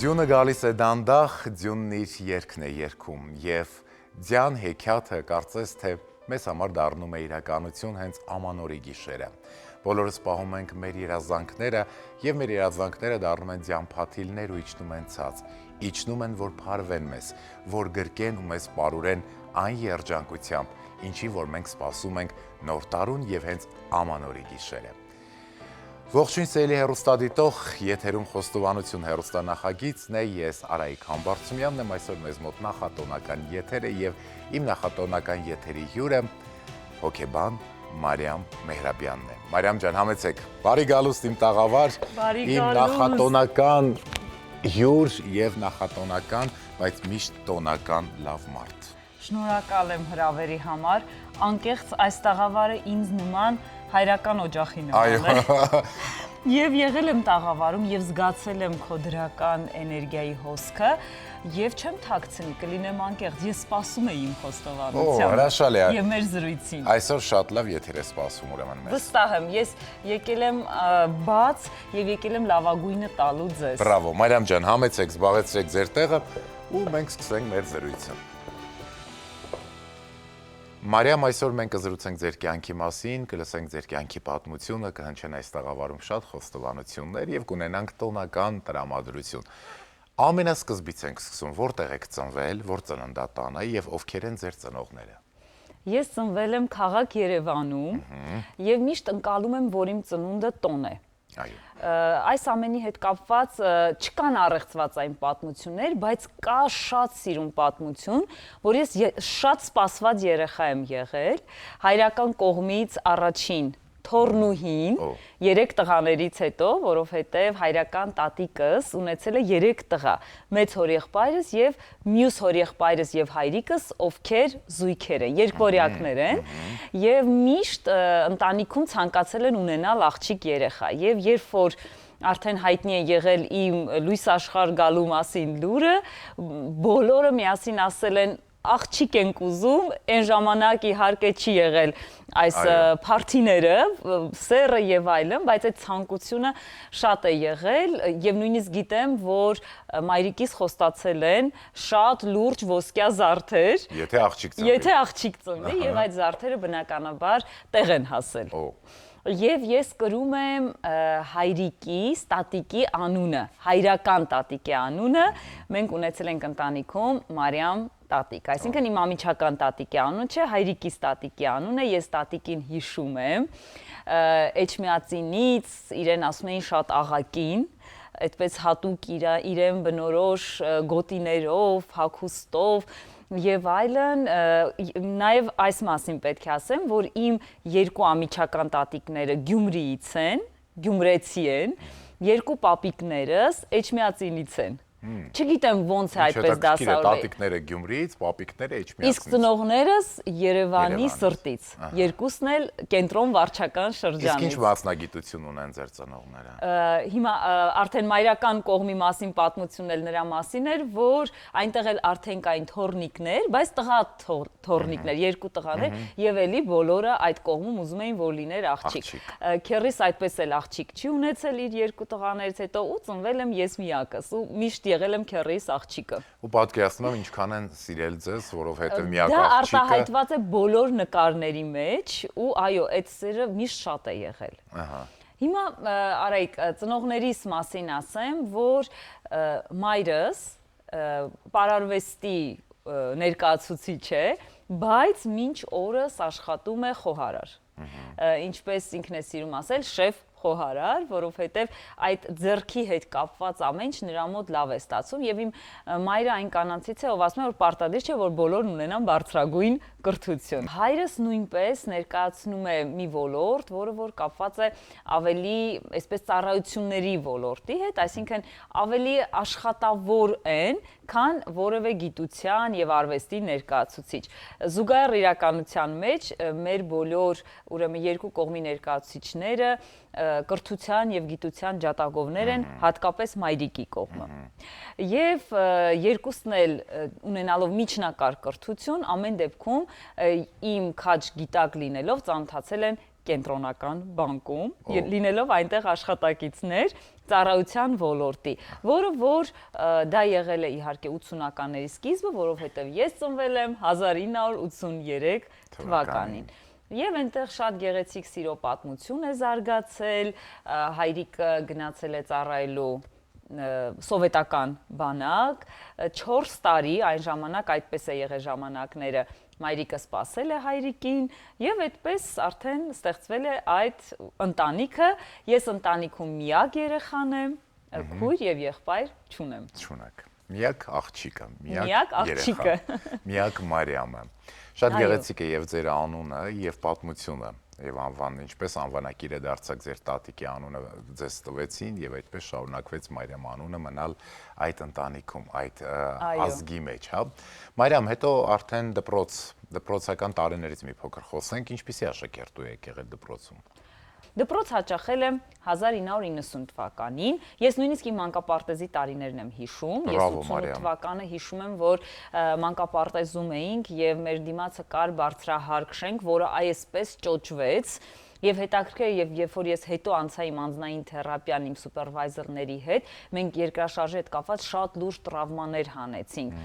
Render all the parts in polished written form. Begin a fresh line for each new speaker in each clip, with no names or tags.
Ձյունը գալիս է դանդաղ, ձյունն իր երգն է երգում և ձյան հեքիաթը կարծես թե մեզ համար դառնում է իրականություն հենց ամանորի գիշերը։ Բոլորս պահում ենք մեր երազանքները և մեր երազանքները դառնում են ձյան փաթիլներ ու իջնում են ցած։ Իջնում են, որ փարվեն մեզ, որ գրկեն ու մեզ պարուրեն այն երջանկությամբ, ինչի որ մենք սպասում ենք նոր տարուն և հենց ամանորի գիշերը։ Ողջույն սիրելի հեռուստադիտող, եթերում խոստովանություն հեռուստանախագիծն է, ես Արայիկ Համբարձումյանն եմ, այսօր մեզ մոտ նախատոնական եթեր է և իմ նախատոնական եթերի հյուրը հոգեբան Մարիամ Մեհրաբյանն է։ Մարիամ ջան, համեցեք, բարի գալուստ իմ տաղավար, իմ նախատոնական հյուր և նախատոնական, բայց միշտ տոնական լավ մարդ։
Շնորհակալ եմ հրավերի համար, անկեղծ այս տաղավարը ինձ նման հայրական օջախի նման է։ Եվ եղել եմ տաղավարում և զգացել եմ քո դրական էներգիայի հոսքը և չեմ թաքցնի, կլինեմ անկեղծ, ես սպասում էի իմ խոստովանությանը և մեր զրույցին։
Այսօր շատ լավ եթեր է սպասում ուրեմն մեզ։
Վստահ եմ, ես եկել եմ բաց և եկել եմ լավագույնը տալու ձեզ։
Բրավո, Մարիամ ջան, համեցեք, զբաղեցրեք ձեր տեղը ու մենք սկսենք մեր զրույցը։ Մարիամ, այսօր մենք կզրուցենք ձեր կյանքի մասին, կլսենք ձեր կյանքի պատմությունը, կհնչեն այս տաղավարում շատ խոստովանություններ և կունենանք տոնական տրամադրություն։ Ամենասկզբից ենք սկսում, որտեղ եք ծնվել, որ ծննդատանը և ովքեր են ձեր ծնողները։
Ես ծնվել եմ քաղաք Երևանում և միշտ ընկալում եմ, որ իմ ծնունդը տոն է։ Այս ամենի հետ կապված չկան առեղծված պատմություններ, բայց կա շատ սիրուն պատմություն, որ ես շատ սպասված երեխա եմ եղել, հայրական կողմից առաջին թոռնուհին, 3 տղաներից հետո, որովհետև հայրական տատիկս ունեցել է 3 տղա, մեծ հորեղբայրս և մյուս հորեղբայրս և հայրիկս, ովքեր զույգեր են, երկվորյակներ են, և միշտ ընտանիքում ցանկացել են ունենալ աղջիկ երեխա, և երբ որ արդեն հայտնի է եղել իմ լույս աշխարհ գալու մասին լուրը, բոլորը միասին ասել են աղջիկ ենք ուզում, այն ժամանակ իհարկե չի եղել այս փարթիները, սեռը և այլն, բայց այդ ցանկությունը շատ է եղել և նույնիսկ գիտեմ, որ մայրիկիս խոստացել են շատ լուրջ ոսկյա զարդեր, եթե աղջիկ ծնվի և այդ զարդերը բնականաբար տեղ են հասել։ Եվ ես կրում եմ հայրիկիս, տատիկի անունը, հայրական տատիկի անունը, մենք ունեցել ենք ընտանիքում Մարիամ տատիկ, այսինքն իմ ամիջական տատիկի անունը չէ, հայրիկիս տատիկի անունը, ես տատիկին հիշում եմ, Էջմիածինից իրեն ասում էին շատ աղակին, այդպես հատուկ իրեն բնորոշ գոտիներով, հագուստով և այլն, նաև այս մասին պետք է ասեմ, որ իմ 2 ամիջական տատիկները Գյումրիից են, գյումրեցի են, 2 պապիկներս Էջմիածինից են։ Չգիտեմ ոնց է այդպես դասավորվել։
Տատիկները Գյումրիից, պապիկները Էջմիածինից։
Իսկ ծնողներս Երևանի սրտից, երկուսն էլ կենտրոն վարչական շրջանից։
Իսկ ինչ մասնագիտություն ունեն ձեր ծնողները։
Հիմա արդեն մայրական կողմի մասին պատմությունն էլ նրա մասին էր, որ այնտեղ էլ արդեն կային թոռնիկներ, բայց տղա թոռնիկներ, 2 տղաներ եւ էլի բոլորը այդ կողմում ուզում էին որ լիներ աղջիկ։ Քեռիս այդպես էլ աղջիկ չի ունեցել իր 2 տղաներից հետո ու ծնվել եմ ես միակս ու միշտ եղել եմ քեռիս աղջիկը։
Ու պատկերացնում եմ ինչքան են սիրել ձեզ, որովհետև միակ
աղջիկը։ Դա արտահայտված է բոլոր նկարների մեջ ու այո, այդ սերը միշտ շատ է եղել։ Հիմա Արայիկ, ծնողներիս մասին ասեմ, որ մայրս պարարվեստի ներկայացուցիչ է, բայց մինչ օրս աշխատում է խոհարար։ Ինչպես ինքն է սիրում ասել, շեֆ խոհարար, որովհետև այդ ձեռքի հետ կապված ամեն ինչ նրա մոտ լավ է ստացվում և իմ մայրը այն կանանցից է, ով ասում է, որ պարտադիր չէ, որ բոլորն ունենան բարձրագույն կրթություն։ Հայրս նույնպես ներկայացնում է մի ոլորտ, որը որ կապված է ավելի այսպես ծառայությունների ոլորտի հետ, այսինքն ավելի աշխատավոր են, քան որևէ գիտության և արվեստի ներկայացուցիչ։ Զուգահեռ իրականության մեջ մեր բոլոր ուրեմն 2 կողմի ներկայացուցիչները կրթության և գիտության ջատագովներ են, հատկապես մայրիկի կողմը։ Եվ երկուսն էլ ունենալով միջնակարգ կրթություն, ամեն դեպքում իմ քաջ գիտակ լինելով ծանոթացել են կենտրոնական բանկում, լինելով այնտեղ աշխատակիցներ, ծառայության ոլորտի, որը որ դա եղել է իհարկե 80-ականների սկիզբը, որովհետև ես ծնվել եմ 1983 թվականին։ Եվ այնտեղ շատ գեղեցիկ սիրո պատմություն է զարգացել, հայրիկը գնացել է ծառայելու սովետական բանակ, 4 տարի այն ժամանակ այդպես է եղել ժամանակները, մայրիկը սպասել է հայրիկին եւ այդպես արդեն ստեղծվել է այդ ընտանիքը, ես ընտանիքում միակ երեխան եմ, քույր եւ եղբայր չունեմ։
Չունեք։ Միակ աղջիկը,
միակ աղջիկը,
միակ Մարիամը։ Շատ գեղեցիկ է եւ ձեր անունը եւ պատմությունը եւ անվանն ինչպես անվանակիր է դարձակ ձեր տատիկի անունը ձեզ տվեցին եւ այդպես շարունակվեց Մարիամ անունը մնալ այդ ընտանիքում, այդ ազգի մեջ, հա։ Մարիամ, հետո արդեն դպրոցական տարիներից մի փոքր խոսենք, ինչպիսի աշակերտու եք եղել դպրոցում։
Դպրոց հաճախել եմ 1990 թվականին, ես նույնիսկ իմ մանկապարտեզի տարիներն եմ հիշում, ես 88 թվականը հիշում եմ, որ մանկապարտեզում էինք եւ մեր դիմացը կար բարձրահարկ շենք, որը այսպես ճոճվեց եւ հետաքրքիր եւ երբ որ ես հետո անցա իմ անձնային թերապիան իմ սուպերվայզերների հետ, մենք երկրաշարժի հետ կապված շատ լուրջ տրավմաներ հանեցինք։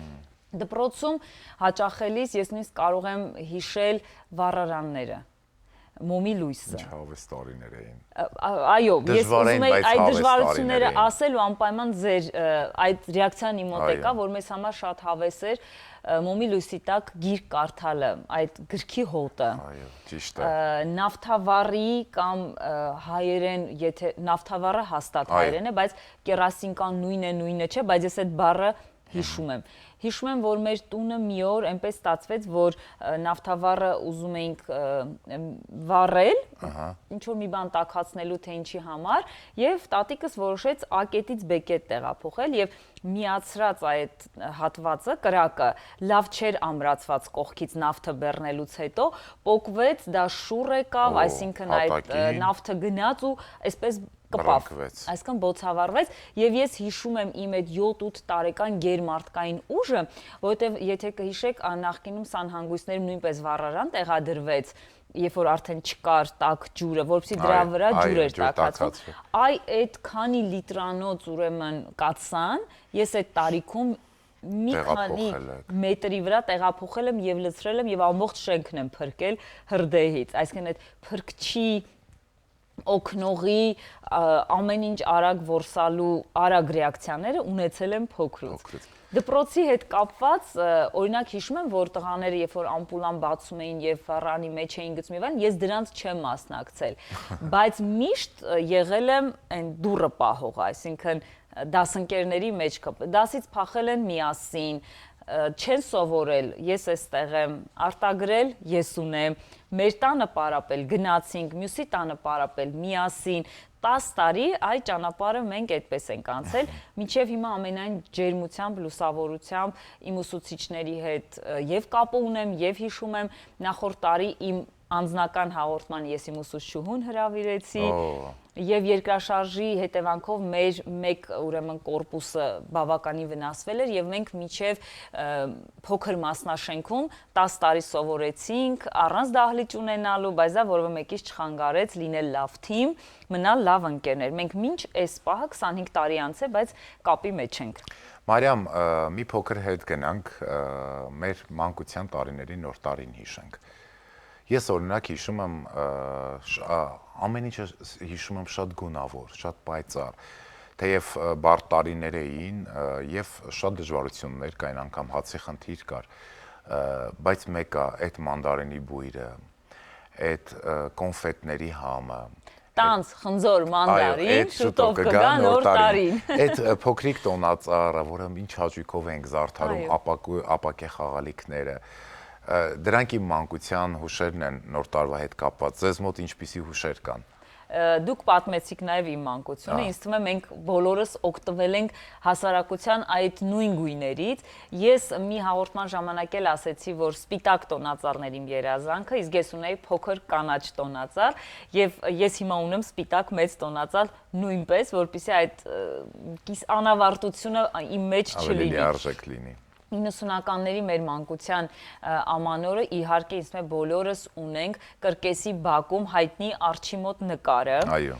Դպրոցում հաճախելիս ես նույնիսկ կարող եմ հիշել վառարանները, մոմի լույսը։
Ինչ հավես տարիներ էին։
Այո, ես ուզում եի այդ դժվարությունները ասել ու անպայման ձեր այդ ռեակցիան իմ մոտ եկա, որ մեզ համար շատ հավես էր մոմի լույսի տակ գիրք կարդալը, այդ գրքի հոտը։
Այո, ճիշտ է։
Նավթավառի կամ հայերեն, եթե նավթավառը հաստատ հայերեն է, բայց կերասինկան նույնը չէ, բայց ես այդ բառը հիշում եմ։ Հիշում եմ, որ մեր տունը մի օր այնպես ստացվեց, որ նավթավառը ուզում էինք վառել, ինչ որ մի բան տաքացնելու թե ինչի համար, եւ տատիկս որոշեց A կետից B կետ տեղափոխել եւ միացրած այդ հատվածը, կրակը լավ չէր ամրացված կողքից նավթը բեռնելուց հետո, պոկվեց, դա շուռ եկավ, այսինքն այդ նավթը գնաց ու այսպես կպավ, այսքան բոցավառվեց եւ ես հիշում եմ իմ այդ 7-8 տարեկան գերմարտկային ուժը, որովհետեւ եթե կհիշեք նախկինում սանհանգույցներում նույնպես վառարան տեղադրվեց, երբ որ արդեն չկար տաք ջուրը, որովհետեւ դրա վրա ջուր էր տաքացվում, այդ քանի լիտրանոց ուրեմն կացան, ես այդ տարիքում մի քանի մետրի վրա տեղափոխել եմ եւ լցրել եմ եւ ամբողջ շենքն եմ փրկել հրդեհից, այսինքն այդ փրկչի օգնողի ամեն ինչ արագ որսալու արագ ռեակցիաները ունեցել եմ փոքրուց։ Դպրոցի հետ կապված օրինակ հիշում եմ, որ տղաները երբ որ ամպուլան բացում էին եւ վառանի մեջ էին գցում եւ ես դրանց չեմ մասնակցել, բայց միշտ եղել եմ այն դուռը պահող, այսինքն դասընկերների մեջ դասից փախել են միասին, չեն սովորել, ես էստեղ եմ, արտագրել, ես ունեմ, մեր տանը պարապել, գնացինք, մյուսի տանը պարապել, միասին, 10 տարի այդ ճանապարհը մենք այդպես ենք անցել, մինչև հիմա ամենայն ջերմությամբ, լուսավորությամբ իմ ուսուցիչների հետ եւ կապ ունեմ, եւ հիշում եմ նախորդ տարի իմ անձնական հաղորդման ես իմ ուսուցչուհուն հրավիրեցի եւ երկրաշարժի հետևանքով մեր մեկ ուրեմն կորպուսը բավականին վնասվել էր եւ մենք միջև փոքր մասնաշենքում 10 տարի սովորեցինք առանց դահլիճ ունենալու, բայց դա որևէ մեկից չխանգարեց լինել լավ թիմ, մնալ լավ ընկերներ։ Մենք մինչ այս պահը 25 տարի անց է, բայց կապի մեջ ենք։
Մարիամ, մի փոքր հետ գնանք մեր մանկության տարիների նոր տարին հիշենք։ Ես օրինակ հիշում եմ ամեն ինչը հիշում եմ շատ գունավոր, շատ պայծառ, թեև բարդ տարիներ էին եւ շատ դժվարություններ կային, անգամ հացի խնդիր կար, բայց մեկը այդ մանդարինի բույրը, այդ կոնֆետների համը,
տանց, խնձոր, մանդարին, շուտով կգա նոր տարին։
Այդ փոքրիկ տոնածառը, որը ինչ հաճույքով ենք զարդարում, ապակե խաղալիքները, դրանք իմ մանկության հուշերն են նոր տարվա հետ կապված։ Ձեզ մոտ ինչպիսի հուշեր կան։
Դուք պատմեցիք նաև իմ մանկությունը, ինձ թվում է մենք բոլորս օգտվել ենք հասարակության այդ նույն գույներից։ Ես մի հաղորդման ժամանակ էլ ասեցի, որ սպիտակ տոնածառներ իմ երազանքը, իսկ ես ունեի փոքր կանաչ տոնածառ, եւ ես հիմա ունեմ սպիտակ մեծ տոնածառ նույնպես, որպեսզի այդ անավարտությունը իմ մեջ չլինի։
Ավելի լիարժեք լինի։
90-ականների մեր մանկության ամանորը իհարկե ինձ բոլորս ունենք կրկեսի բակում հայտնի Արչի մոտ նկարը։
Այո։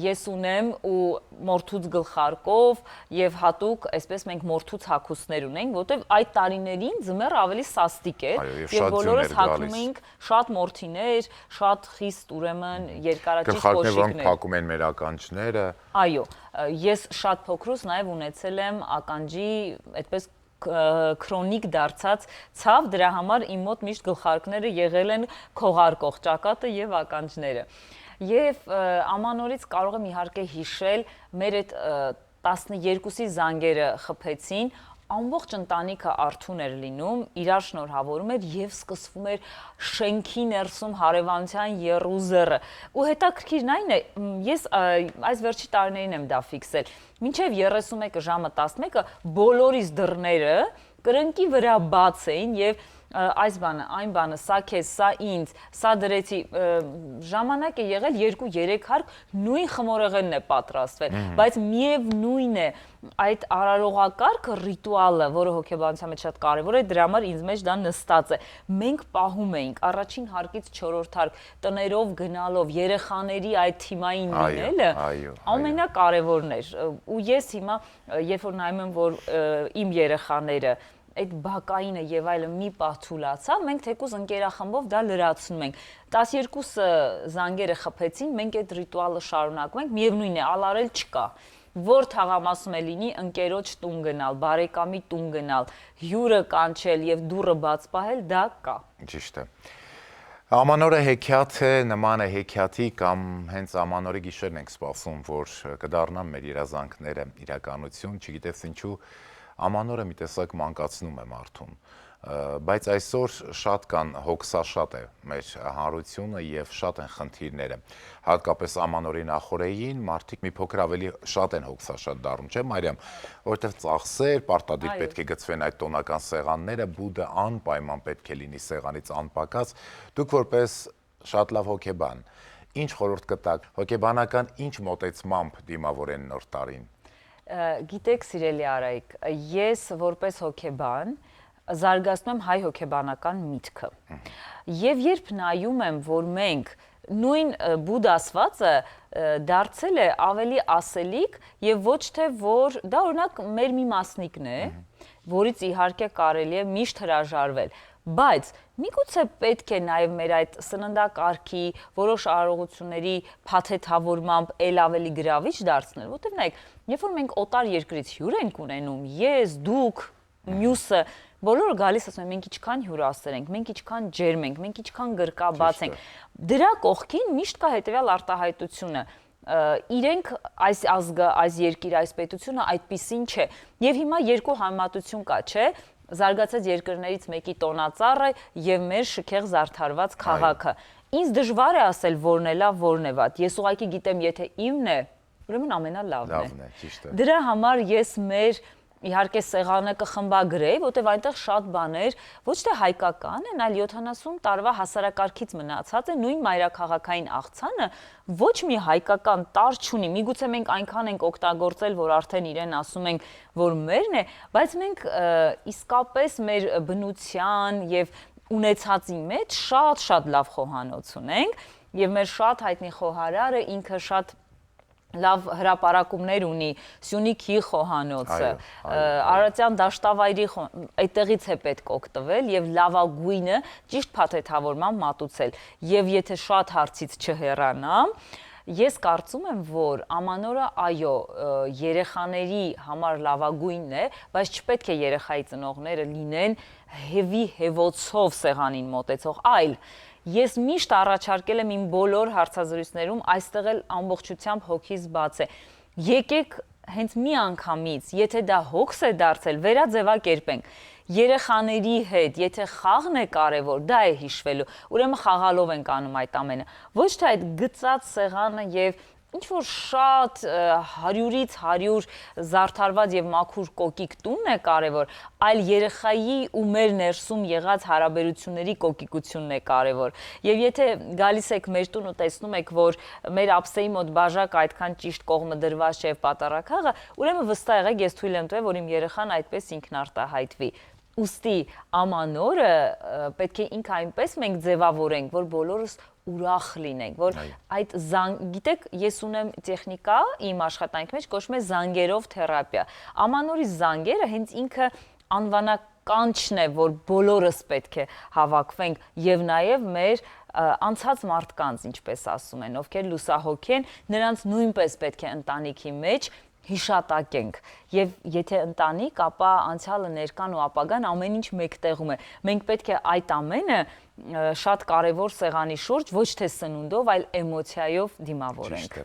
ես ունեմ ու մորթուց գլխարկով եւ հատուկ այսպես մենք մորթուց հագուստներ ունենք, որտեվ այդ տարիներին ձմեռը ավելի սաստիկ էր եւ բոլորս հագնում էինք շատ մորթիներ, շատ խիստ ուրեմն երկարաճիտ կոշիկներ։
Գլխարկներ, որոնք փակում են մեր ականջները։
Այո, ես շատ փոքրուց նաեւ ունեցել եմ ականջի այդպես քրոնիկ դարձած ցավ, դրա համար իմ մոտ միշտ գլխարկները եղել են քողարկող ճակատը եւ ականջները։ Եվ ամանորից կարող եմ իհարկե հիշել մեր այդ 12-ի զանգերը խփեցին, ամբողջ ընտանիքը արթուն էր լինում, իրար շնորհավորում էր եւ սկսվում էր շենքի ներսում հարևանության եռուզեռը։ Ու հետաքրքիրն այն է, ես այս վերջի տարիներին եմ դա ֆիքսել։ Մինչև 31 ժամը 11-ը բոլորիս դռները կրնկի վրա բաց էին եւ այս բանը, այն բանը, սա քեզ, սա ինձ, սա դրեցի, ժամանակ է եղել 2-3 հարկ նույն խմորեղենն է պատրաստվել, բայց միևնույն է այդ արարողակարգը, ռիտուալը, որը հոգեբանության մեջ շատ կարևոր է, դրա համար ինձ մեջ դա նստած է։ Մենք պահում էինք առաջին հարկից 4-րդ հարկ տներով գնալով երեխաների այդ թիմային լինելը ամենակարևորն էր։ Ու ես հիմա, երբ որ նայում եմ, որ իմ երեխաները այդ բակայինը եւ այլը մի պահ թուլացավ, մենք թեկուզ ընկերախմբով դա լրացնում ենք։ 12 զանգերը խփեցին, մենք այդ ռիտուալը շարունակում ենք, միևնույն է, ալարել չկա։ Որ թաղամասում է լինի ընկերոջ տուն գնալ, բարեկամի տուն գնալ, հյուրը կանչել եւ դուռը բաց պահել, դա կա։
Ճիշտ է։ Ամանորը հեքիաթ է, նման է հեքիաթի կամ հենց ամանորի գիշերն ենք սպասում, որ կդառնան մեր երազանքները իրականություն, չգիտես ինչու Ամանորը մի տեսակ մանկացնում է մարդուն, բայց այսօր շատ կան հոգսաշատ է մեր հանրությունը եւ շատ են խնդիրները, հատկապես Ամանորի նախօրեին մարդիկ մի փոքր ավելի շատ են հոգսաշատ դառնում, չէ՞ Մարիամ, որովհետեւ ծախսեր, պարտադիր պետք է գծվեն այդ տոնական սեղանները, բուդը անպայման պետք է լինի սեղանից անպակած, դուք որպես շատ լավ հոգեբան, ինչ խորհուրդ կտաք, հոգեբանական ինչ մոտեցմամբ դիմավորեն նոր տարին։
Գիտեք, սիրելի Արայիկ, ես որպես հոգեբան զարգացնում եմ հայ հոգեբանական միտքը։ Եվ երբ նայում եմ, որ մենք նույն բուդ ասվածը դարձել է ավելի ասելիք եւ ոչ թե որ դա օրինակ մեր մի մասնիկն է, որից իհարկե կարելի է միշտ հրաժարվել, բայց միգուցե պետք է նաև մեր այդ սննդակարգի որոշ արարողությունների փաթեթավորմամբ ել ավելի գրավիչ դարձնել, որտեղ նայեք, երբ որ մենք օտար երկրից հյուր ենք ունենում, ես, դուք, մյուսը, բոլորը գալիս ասում են, մենք ինչքան հյուրասեր ենք, մենք ինչքան ջերմ ենք, մենք ինչքան գրկաբաց ենք, դրա կողքին միշտ կա հետևյալ արտահայտությունը, իրենք այս ազգը, այս երկիրը, այս պետությունը այդպիսին չէ, եւ հիմա երկու համեմատություն կա, չէ, զարգացած երկրներից մեկի տոնածառը եւ մեր շքեղ զարդարված քաղաքը։ Ինձ դժվար է ասել որն է լավ, որն է վատ։ Ես ուղղակի գիտեմ, եթե իմն է, ուրեմն ամենալավն է։
Լավն է, ճիշտ է։
Դրա համար ես մեր իհարկե սեղանը կխմբագրեի, որտեվ այնտեղ շատ բաներ ոչ թե հայկական են, այլ 70 տարվա հասարակարգից մնացած է, նույն մայրաքաղաքային աղցանը ոչ մի հայկական տար չունի։ Միգուցե մենք այնքան ենք օգտագործել, որ արդեն իրեն ասում ենք, որ մերն է, բայց մենք իսկապես մեր բնության եւ ունեցածի մեջ շատ լավ խոհանոց ունենք եւ մեր շատ հայտնի խոհարարը ինքը շատ լավ հրապարակումներ ունի Սյունիքի խոհանոցը, Արարատյան դաշտավայրի այդտեղից է պետք օգտվել եւ լավագույնը ճիշտ փաթեթավորման մատուցել եւ եթե շատ հարցից չհեռանամ, ես կարծում եմ, որ Ամանորը այո, երեխաների համար լավագույնն է, բայց չպետք է երեխայի ծնողները լինեն հեվի հեվոցով սեղանին մոտեցող, այլ ես միշտ առաջարկել եմ իմ բոլոր հարցազրույցներում, այստեղ էլ ամբողջությամբ հոգիս բաց է։ Եկեք հենց մի անգամից, եթե դա հոգս է դարձել, վերաձևակերպենք։ Երեխաների հետ, եթե խաղն է կարևոր, դա է հիշվելու, ուրեմն խաղալով ենք անում այդ ամենը։ Ոչ թե այդ գծած սեղանը եւ ինչ-որ շատ 100-ից 100 զարդարված եւ մաքուր կոկիկ տունն է կարևոր, այլ երեխայի ու մեր ներսում եղած հարաբերությունների կոկիկությունն է կարևոր։ Եվ եթե գալիս եք մեր տուն ու տեսնում եք, որ մեր ափսեի մոտ բաժակը այդքան ճիշտ կողմը դրված չէ եւ պատառաքաղը, ուրեմն վստահ եղեք, ես թույլ եմ տվել, որ իմ երեխան այդպես ինքնարտահայտվի։ Ուստի Ամանորը պետք է ինքը այնպես մենք ձևավորենք, որ բոլորս ուրախ լինենք, որ այդ գիտեք, ես ունեմ տեխնիկա իմ աշխատանքի մեջ կոչվում է զանգերով թերապիա։ Ամանորի զանգերը հենց ինքը անվանականչն է, որ բոլորս պետք է հավաքվենք եւ նաեւ մեր անցած մարդկանց, ինչպես ասում են, ովքեր լուսահոգ են, նրանց նույնպես պետք է ընտանիքի մեջ հիշատակենք եւ եթե ընտանիք, ապա անցյալը, ներկան ու ապագան ամեն ինչ մեկտեղում է։ Մենք պետք է այդ ամենը շատ կարևոր սեղանի շուրջ ոչ թե սնունդով, այլ էմոցիայով դիմավորենք։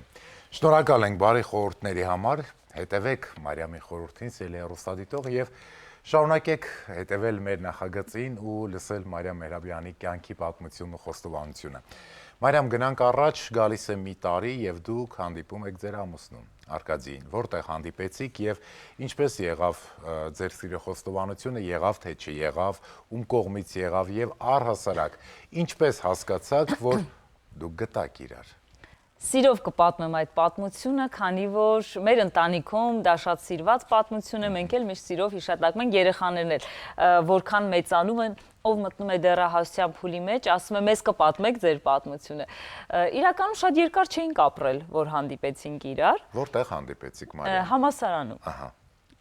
Շնորհակալ ենք բարի խորհուրդների համար։ Հետևեք Մարիամի խորհրդին, սիրելի հեռուստադիտող, եւ շարունակեք հետևել մեր նախագծին ու լսել Մարիամ Մեհրաբյանի կյանքի պատմությունն ու խոստովանությունը։ Մարիամ, գնանք առաջ, գալիս է մի տարի եւ դուք հանդիպում եք ձեր ամուսնուն Արկադիին, որտեղ հանդիպեցիք եւ ինչպես եղավ ձեր սիրո խոստովանությունը, եղավ թե չեղավ, ում կողմից եղավ եւ առհասարակ ինչպես հասկացաք, որ դուք գտաք իրար։
Սիրով կպատմեմ այդ պատմությունը, քանի որ մեր ընտանիքում դա շատ սիրված պատմություն է, մենք էլ միշտ սիրով հիշատակում ենք, երեխաներն էլ որքան մեծանում են, ով մտնում է դեռահասության փուլի մեջ, ասում է մեզ կպատմեք ձեր պատմությունը։ Իրականում շատ երկար չէինք ապրել, որ հանդիպեցինք իրար։
Որտեղ հանդիպեցիք, Մարիամ։
Համալսարանում։
Ահա։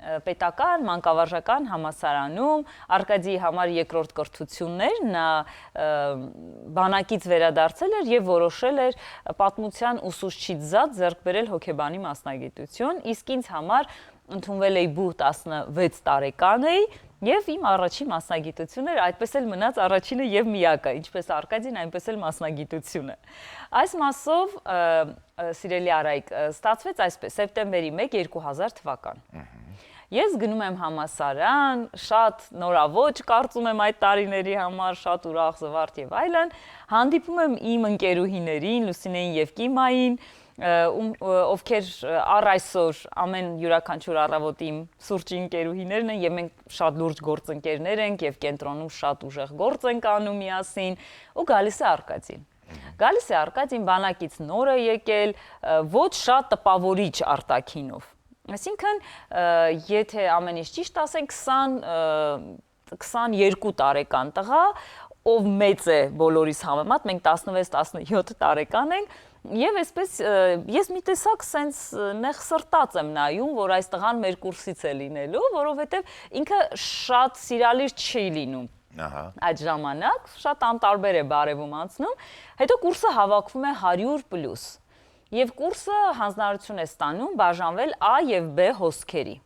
Պետական, մանկավարժական համալսարանում, Արկադիի համար երկրորդ կրթությունն էր, նա բանակից վերադարձել էր եւ որոշել էր պատմության ուսուցչից զատ ձեռք բերել հոգեբանի մասնագիտություն, իսկ ինձ համար ընդունվել էի բու 16 տարեկան էի եւ իմ առաջին մասնագիտությունն էր, այդպես էլ մնաց առաջինը եւ միակը, ինչպես Արկադին, այնպես էլ մասնագիտությունը։ Այս մասով սիրելի Արայք, ստացվեց այսպես, սեպտեմբերի 1, 2000 թվական։ Ես գնում եմ համալսարան, շատ նորավոճ կարծում եմ այդ տարիների համար, շատ ուրախ, զվարթ եւ այլն, հանդիպում եմ իմ ընկերուհիներին, Լուսինեին եւ Կիմային, ովքեր առ այսօր ամեն յուրաքանչյուր առավոտ իմ սուրճի ընկերուհիներն են եւ մենք շատ լուրջ գործընկերներ ենք եւ կենտրոնում շատ ուժեղ գործ ենք անում միասին ու գալիս է Արկադին։ Գալիս է Արկադին, բանակից նոր է եկել, ոչ շատ տպավորիչ արտաքինով։ Այսինքն, եթե ամեն ինչ ճիշտ ասենք, 22 տարեկան տղա, ով մեծ է բոլորիս համեմատ, մենք 16-17 տարեկան ենք, եւ այսպես ես մի տեսակ սենց նեղ սրտած եմ նայում, որ այս տղան մեր կուրսից է լինելու, որովհետեւ ինքը շատ սիրալիր չի լինում։
Ահա։
Այդ ժամանակ շատ անտարբեր է բարևում անցնում, հետո կուրսը հավաքվում է 100+։ Եվ կուրսը հանձնարարություն է ստանում բաժանվել A եւ B հոսքերի։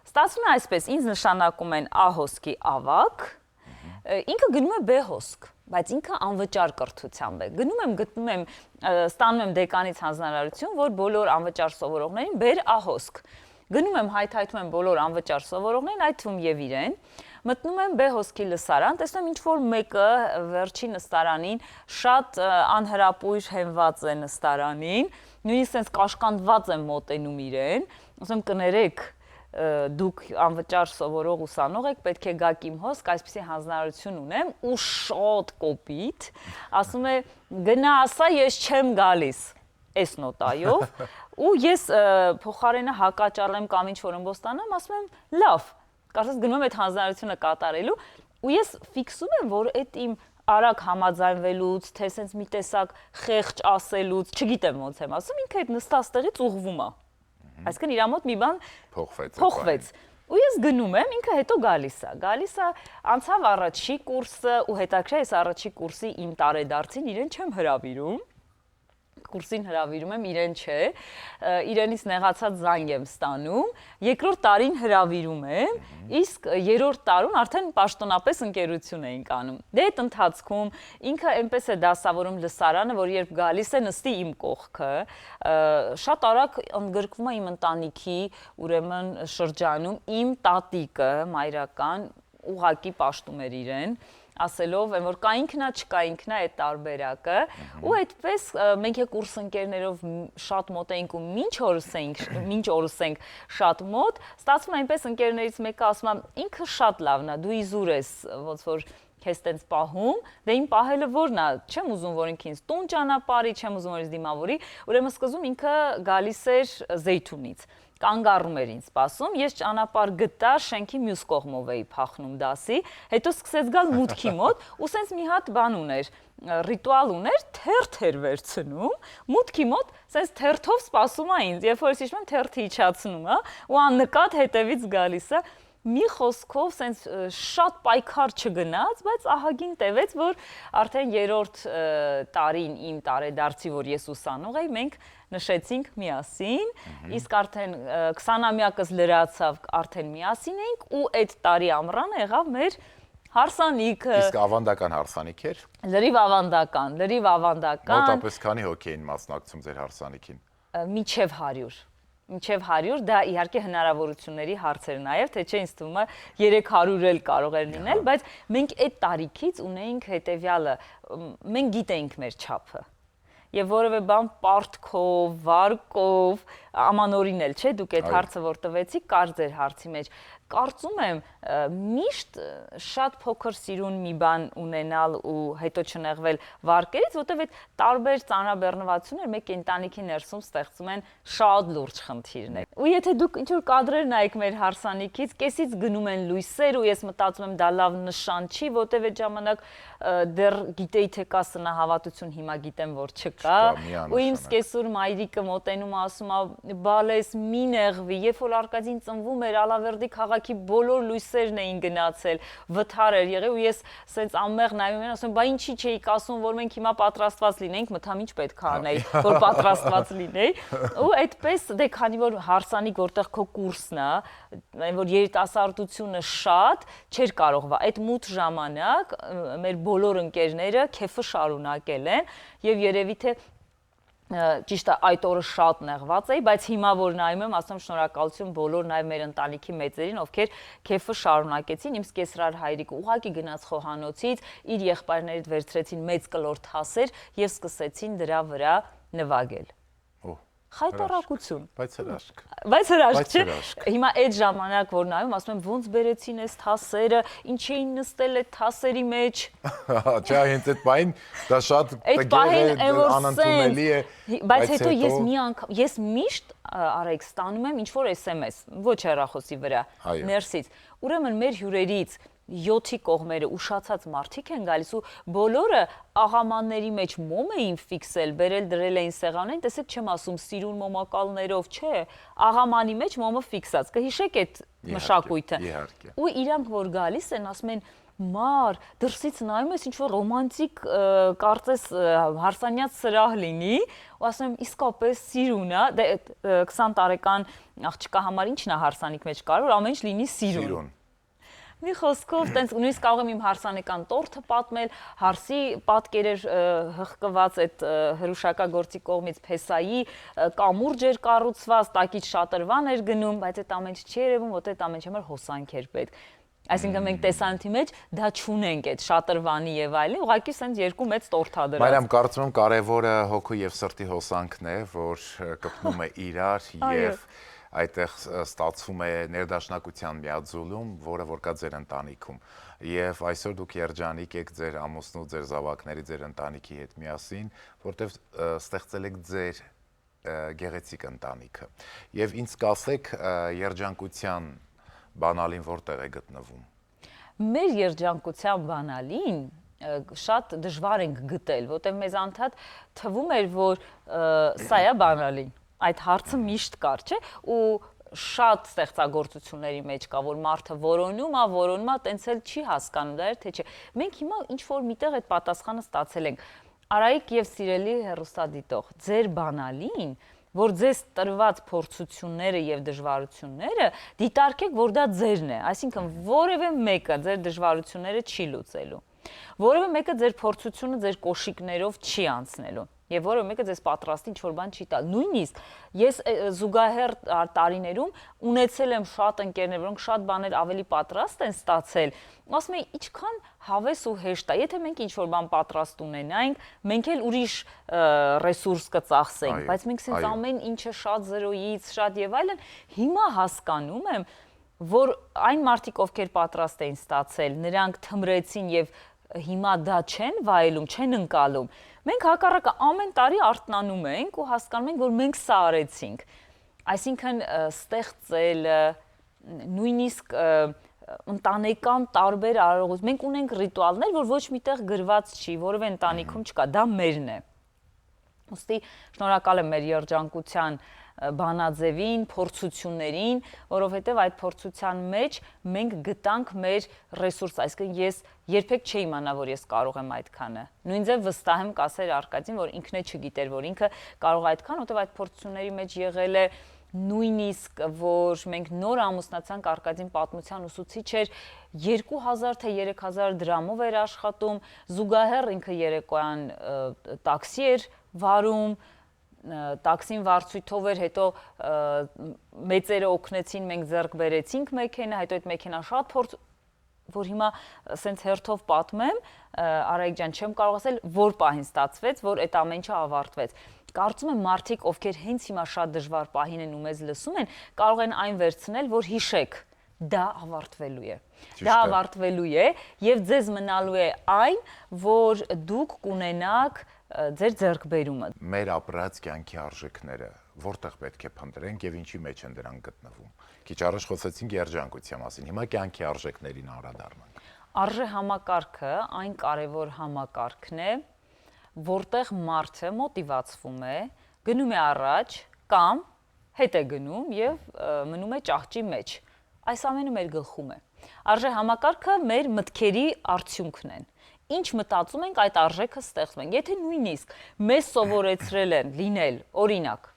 Ստացվում է այսպես, ինձ նշանակում են A հոսքի ավակ, ինքը գնում է B հոսք, բայց ինքը անվճար կրթությամբ է։ Գնում եմ, գտնում եմ, ստանում եմ դեկանից հանձնարարություն, որ բոլոր անվճար սովորողներին բեր A հոսք։ Գնում եմ, հայթայթում եմ բոլոր անվճար սովորողներին, այդ թվում եւ իրեն, մտնում եմ B հոսքի լսարան, տեսնում եմ ինչ-որ մեկը վերջի նստարանին շատ անհրապույր հենված է նստարանին, նույնիսկ sense կաշկանդված եմ մոտենում իրեն, ասում կներեք, դուք անվճար սովորող ուսանող եք, պետք է գաք իմ հոսք, այսպեսի հանձնարարություն ունեմ ու շատ կոպիտ, ասում է գնա ասա ես չեմ գալիս այս նոտայով ու ես փոխարենը հակաճառեմ կամ ինչ-որ ըմբոստանամ, ասում եմ լավ, կարծես գնում եմ այդ հանձնարարությունը կատարելու ու ես ֆիքսում եմ, որ այդ իմ արագ համաձայնվելուց, թե sense մի տեսակ խեղճ ասելուց, չգիտեմ ոնց եմ ասում, ինքը այդ նստած տեղից ուղղվում է։ Այսինքն իր մոտ մի բան փոխվեց։ Ու ես գնում եմ, ինքը հետո գալիս է, անցավ առաջի կուրսը ու հետաքրքիր է, այս առաջի կուրսի իմ տարեդարձին իրեն չեմ հրավիրում։ Կուրսին հրավիրում եմ, իրեն չէ, իրենից նեղացած զանգ եմ ստանում, երկրորդ տարին հրավիրում եմ, իսկ երրորդ տարում արդեն պաշտոնապես ընկերություն էինք անում։ Դե այդ ընթացքում ինքը այնպես է դասավորում լսարանը, որ երբ գալիս է նստի իմ կողքը, շատ արագ ընդգրկվում է իմ ընտանիքի, ուրեմն շրջանում իմ տատիկը, մայրական, ուղակի պաշտում էր իրեն, ասելով եմ, որ կա ինքնա, չկա ինքնա այդ տարբերակը ու այդպես մենք է կուրս ընկերներով շատ մոտ էինք ու մինչ օրս ենք շատ մոտ, ստացվում է այնպես ընկերներից մեկը ասում է ինքը շատ լավն է, դու իզուր ես, ոնց որ քեզ տենց պահում, դե իմ պահելը որն է, չեմ ուզում, որ ինքը ինձ տուն ճանապարհի, չեմ ուզում, որ ինձ դիմավորի, ուրեմն սկզբում ինքը գալիս էր Զեյթունից։ կանգառում էր ինձ սպասում, ես ճանապարհ գտա, շենքի մյուս կողմով էի փախնում դասի, հետո սկսեց գալ մուտքի մոտ, ու սենց մի հատ բան ուներ, ռիտուալ ուներ, թերթ էր վերցնում, մուտքի մոտ սենց թերթով սպասում է ինձ, երբ որ ես հիշում եմ թերթը իջացնում է, ու աննկատ հետևից գալիս է, մի խոսքով սենց շատ պայքար չգնաց, բայց ահագին տևեց, որ արդեն երրորդ տարին իմ տարեդարձի, որ ես ուսանող էի, մենք նշեցինք միասին, իսկ արդեն 20-ամյակս լրացավ, արդեն միասին էինք, ու այդ տարի ամռանը եղավ մեր հարսանիքը։
Իսկ ավանդական հարսանիք էր։
Լրիվ ավանդական։
Մոտապես քանի հոգի էին մասնակցում ձեր հարսանիքին։
Մինչև 100։ Մինչև 100, դա իհարկե հնարավորությունների հարց էր նաև, թե չէ ինձ թվում է 300 էլ կարող էր լինել, բայց մենք այդ տարիքից ունեինք հետևյալը, մենք գիտեինք մեր չափը։ Եվ որևէ բան պարտքով, վարկով, ամանորին էլ, չէ, դուք այդ հարցը որ տվեցիք, կար ձեր հարցի մեջ, կարծում եմ միշտ շատ փոքր սիրուն մի բան ունենալ ու հետո չնեղվել վարկերից, որտեղ այդ տարբեր ծանրաբեռնվածություններ մեկ ընտանիքի ներսում ստեղծում են շատ լուրջ խնդիրներ։ Ու եթե դուք ինչ որ կադրեր նայեք մեր հարսանիքից, կեսից գնում են լույսեր ու ես մտածում եմ դա լավ նշան չի, որտեղ այդ ժամանակ դեռ գիտեի թե կա սնահավատություն, հիմա գիտեմ որ չկա։ Ու իմ սկեսուր մայրիկը մոտենում ասում է բալես մի նեղվի, երբ որ Արկադին ծնվում էր Ալավերդի քաղաքի բոլոր լույսերն էին գնացել, վթար էր եղել ու ես սենց անմեղ նայում եմ ասում, բա ինչի չէիք ասում, որ մենք հիմա պատրաստված լինենք, մտամ ինչ պետք է անեի, որ պատրաստված լինեի։ Ու այդպես դե քանի որ հարսանիք որտեղ քո կուրսն է, այն որ երիտասարդությունը շատ չէր կարող այդ մութ ժամանակ մեր բոլոր ընկերները քեֆը շարունակել են եւ երևի թե ճիշտ է այդ օրը շատ նեղված էի, բայց հիմա որ նայում եմ, ասում շնորհակալություն բոլոր նաև մեր ընտանիքի մեծերին, ովքեր քեֆը շարունակեցին, իմ սկեսրար հայրիկը ուղակի գնաց խոհանոցից, իր եղբայրներից վերցրեցին մեծ կլոր թասեր եւ սկսեցին դրա վրա նվագել։ Խայտարակություն։ Բայց հրաշք չէ։ Հիմա այդ ժամանակ որ նայում, ասում եմ ոնց բերեցին այս թասերը, ինչ էին նստել այդ թասերի մեջ։
Չէ, հենց այդ բային դա շատ տգեղ է, անընդունելի է։
Բայց հետո ես մի անգամ, ես միշտ արեք ստանում եմ ինչ որ SMS, ոչ հեռախոսի վրա, ներսից։ Ուրեմն մեր հյուրերից 7-ի կողմերը ուշացած մարդիկ են գալիս ու բոլորը աղամանների մեջ մոմ էին ֆիքսել, բերել դրել էին սեղանին, տեսեք չեմ ասում սիրուն մոմակալներով, չէ, աղամանի մեջ մոմը ֆիքսած, կհիշեք այդ մշակույթը։ Ու իրանք որ գալիս են, ասում են մար, դրսից նայում ես ինչ-որ ռոմանտիկ կարծես հարսանյաց սրահ լինի, ու ասում եմ իսկապես սիրուն է, դե 20 տարեկան աղջկա համար ինչն է հարսանիք մեջ կարևոր, ամեն ինչ լինի սիրուն։ Մի խոսքով, տենց նույնիսկ կարող եմ իմ հարսանեկան տորթը պատմել, հարսի պատկեր էր հղկված այդ հրուշակագործի կողմից փեսայի, կամուրջ էր կառուցված, տակից շատրվան էր գնում, բայց այդ ամեն ինչ չի երևում, որ այդ ամեն ինչի համար հոսանք էր պետք։ Այսինքն մենք տեսանյութի մեջ դա չունենք այդ շատրվանի եւ այլն, ուղղակի սենց երկու մեծ տորթ ա դրած։
Մարիամ, կարծում եմ կարևորը հոգու եւ սրտի հոսանքն է, որ կպնում է իրար եւ այդտեղ ստացվում է ներդաշնակության միաձուլում, որը որ կա ձեր ընտանիքում։ Եվ այսօր դուք երջանիկ եք ձեր ամուսնու, ձեր զավակների, ձեր ընտանիքի հետ միասին, որտեղ ստեղծել եք ձեր գեղեցիկ ընտանիքը։ Եվ ինձ կասեք երջանկության բանալին որտեղ է գտնվում։
Մեր երջանկության բանալին շատ դժվար ենք գտել, որտեղ մեզ անդադ թվում էր, որ սա է բանալին։ Այդ հարցը միշտ կար, չէ՞, ու շատ ստեղծագործությունների մեջ կա, որ մարդը որոնում է, տենց էլ չի հասկանում դա էր, թե չէ։ Մենք հիմա ինչ որ միտեղ այդ պատասխանը ստացել ենք։ Արայիկ եւ սիրելի հեռուստադիտող, ձեր բանալին, որ ձեզ տրված փորձությունները եւ դժվարությունները դիտարկեք, որ դա ձերն է, այսինքն որևէ մեկը ձեր դժվարությունները չի լուծելու։ Որևէ մեկը ձեր փորձությունը ձեր կոշիկներով չի անցնելու։ Եվ որը մեկը ձեզ պատրաստի ինչ-որ բան չի տալ։ Նույնիսկ ես զուգահեռ տարիներում ունեցել եմ շատ ընկերներ, որոնք շատ բաներ ավելի պատրաստ են ստացել։ Ասում եմ, ինչքան հավես ու հեշտ է։ Եթե մենք ինչ-որ բան պատրաստ ունենայինք, մենք էլ ուրիշ ռեսուրս կծախսենք, բայց մենք սենց ամեն ինչը շատ զրոյից, շատ եւ այլն, հիմա հասկանում եմ, որ այն մարդիկ, ովքեր պատրաստ էին ստացել, նրանք թմրեցին եւ հիմա դա չեն վայելում, չեն ընկալում։ Մենք հակառակը ամեն տարի արթնանում ենք ու հասկանում ենք, որ մենք սա արեցինք։ Այսինքն ստեղծել նույնիսկ ընտանեկան տարբեր արարողություն։ Մենք ունենք ռիտուալներ, որ ոչ միտեղ գրված չի, որևէ ընտանիքում չկա, դա մերն է։ Ոստի շնորհակալ եմ մեր երջանկության բանաձևին, փորձություններին, որովհետև այդ փորձության մեջ մենք գտանք մեր ռեսուրս, այսինքն ես երբեք չէի իմանա, որ ես կարող եմ այդքանը։ Նույնձև վստահ եմ կասեր Արկադին, որ ինքն էլ չգիտեր, որ ինքը կարող է այդքան, որովհետև այդ փորձությունների մեջ եղել է նույնիսկ որ մենք նոր ամուսնացանք Արկադին պատմության ուսուցիչ էր 2000 թե 3000 դրամով էր աշխատում, զուգահեռ ինքը երեկոյան տաքսի էր վարում, տաքսին վարձույթով էր, հետո մեծերը օգնեցին, մենք ձեռք բերեցինք մեքենա, հետո այդ մեքենան շատ փորձ, որ հիմա սենց հերթով պատմեմ, Արայիկ ջան, չեմ կարող ասել, որ պահին ստացվեց, որ այդ ամեն ինչը ավարտվեց։ Կարծում եմ մարդիկ, ովքեր հենց հիմա շատ դժվար պահին են ու մեզ լսում են, կարող են այն վերցնել, որ հիշեք, դա ավարտվելու է։ Դա ավարտվելու է եւ ձեզ մնալու է այն, որ դուք կունենաք ձեր ձեռքբերումը։
Մեր ապրած կյանքի արժեքները որտեղ պետք է փնտրենք եւ ինչի մեջ են դրանք գտնվում։ Քիչ առաջ խոսեցինք երջանկության մասին, հիմա կյանքի արժեքներին անդրադառնանք։
Արժե համակարգը այն կարևոր համակարգն է, որտեղ մարդը մոտիվացվում է, գնում է առաջ կամ հետ է գնում եւ մնում է ճահճի մեջ։ Այս ամենը մեր գլխում է։ Արժե համակարգը մեր մտքերի արդյունքն են։ Ինչ մտածում ենք, այդ արժեքը ստեղծում ենք։ Եթե նույնիսկ մեզ սովորեցրել են լինել, օրինակ,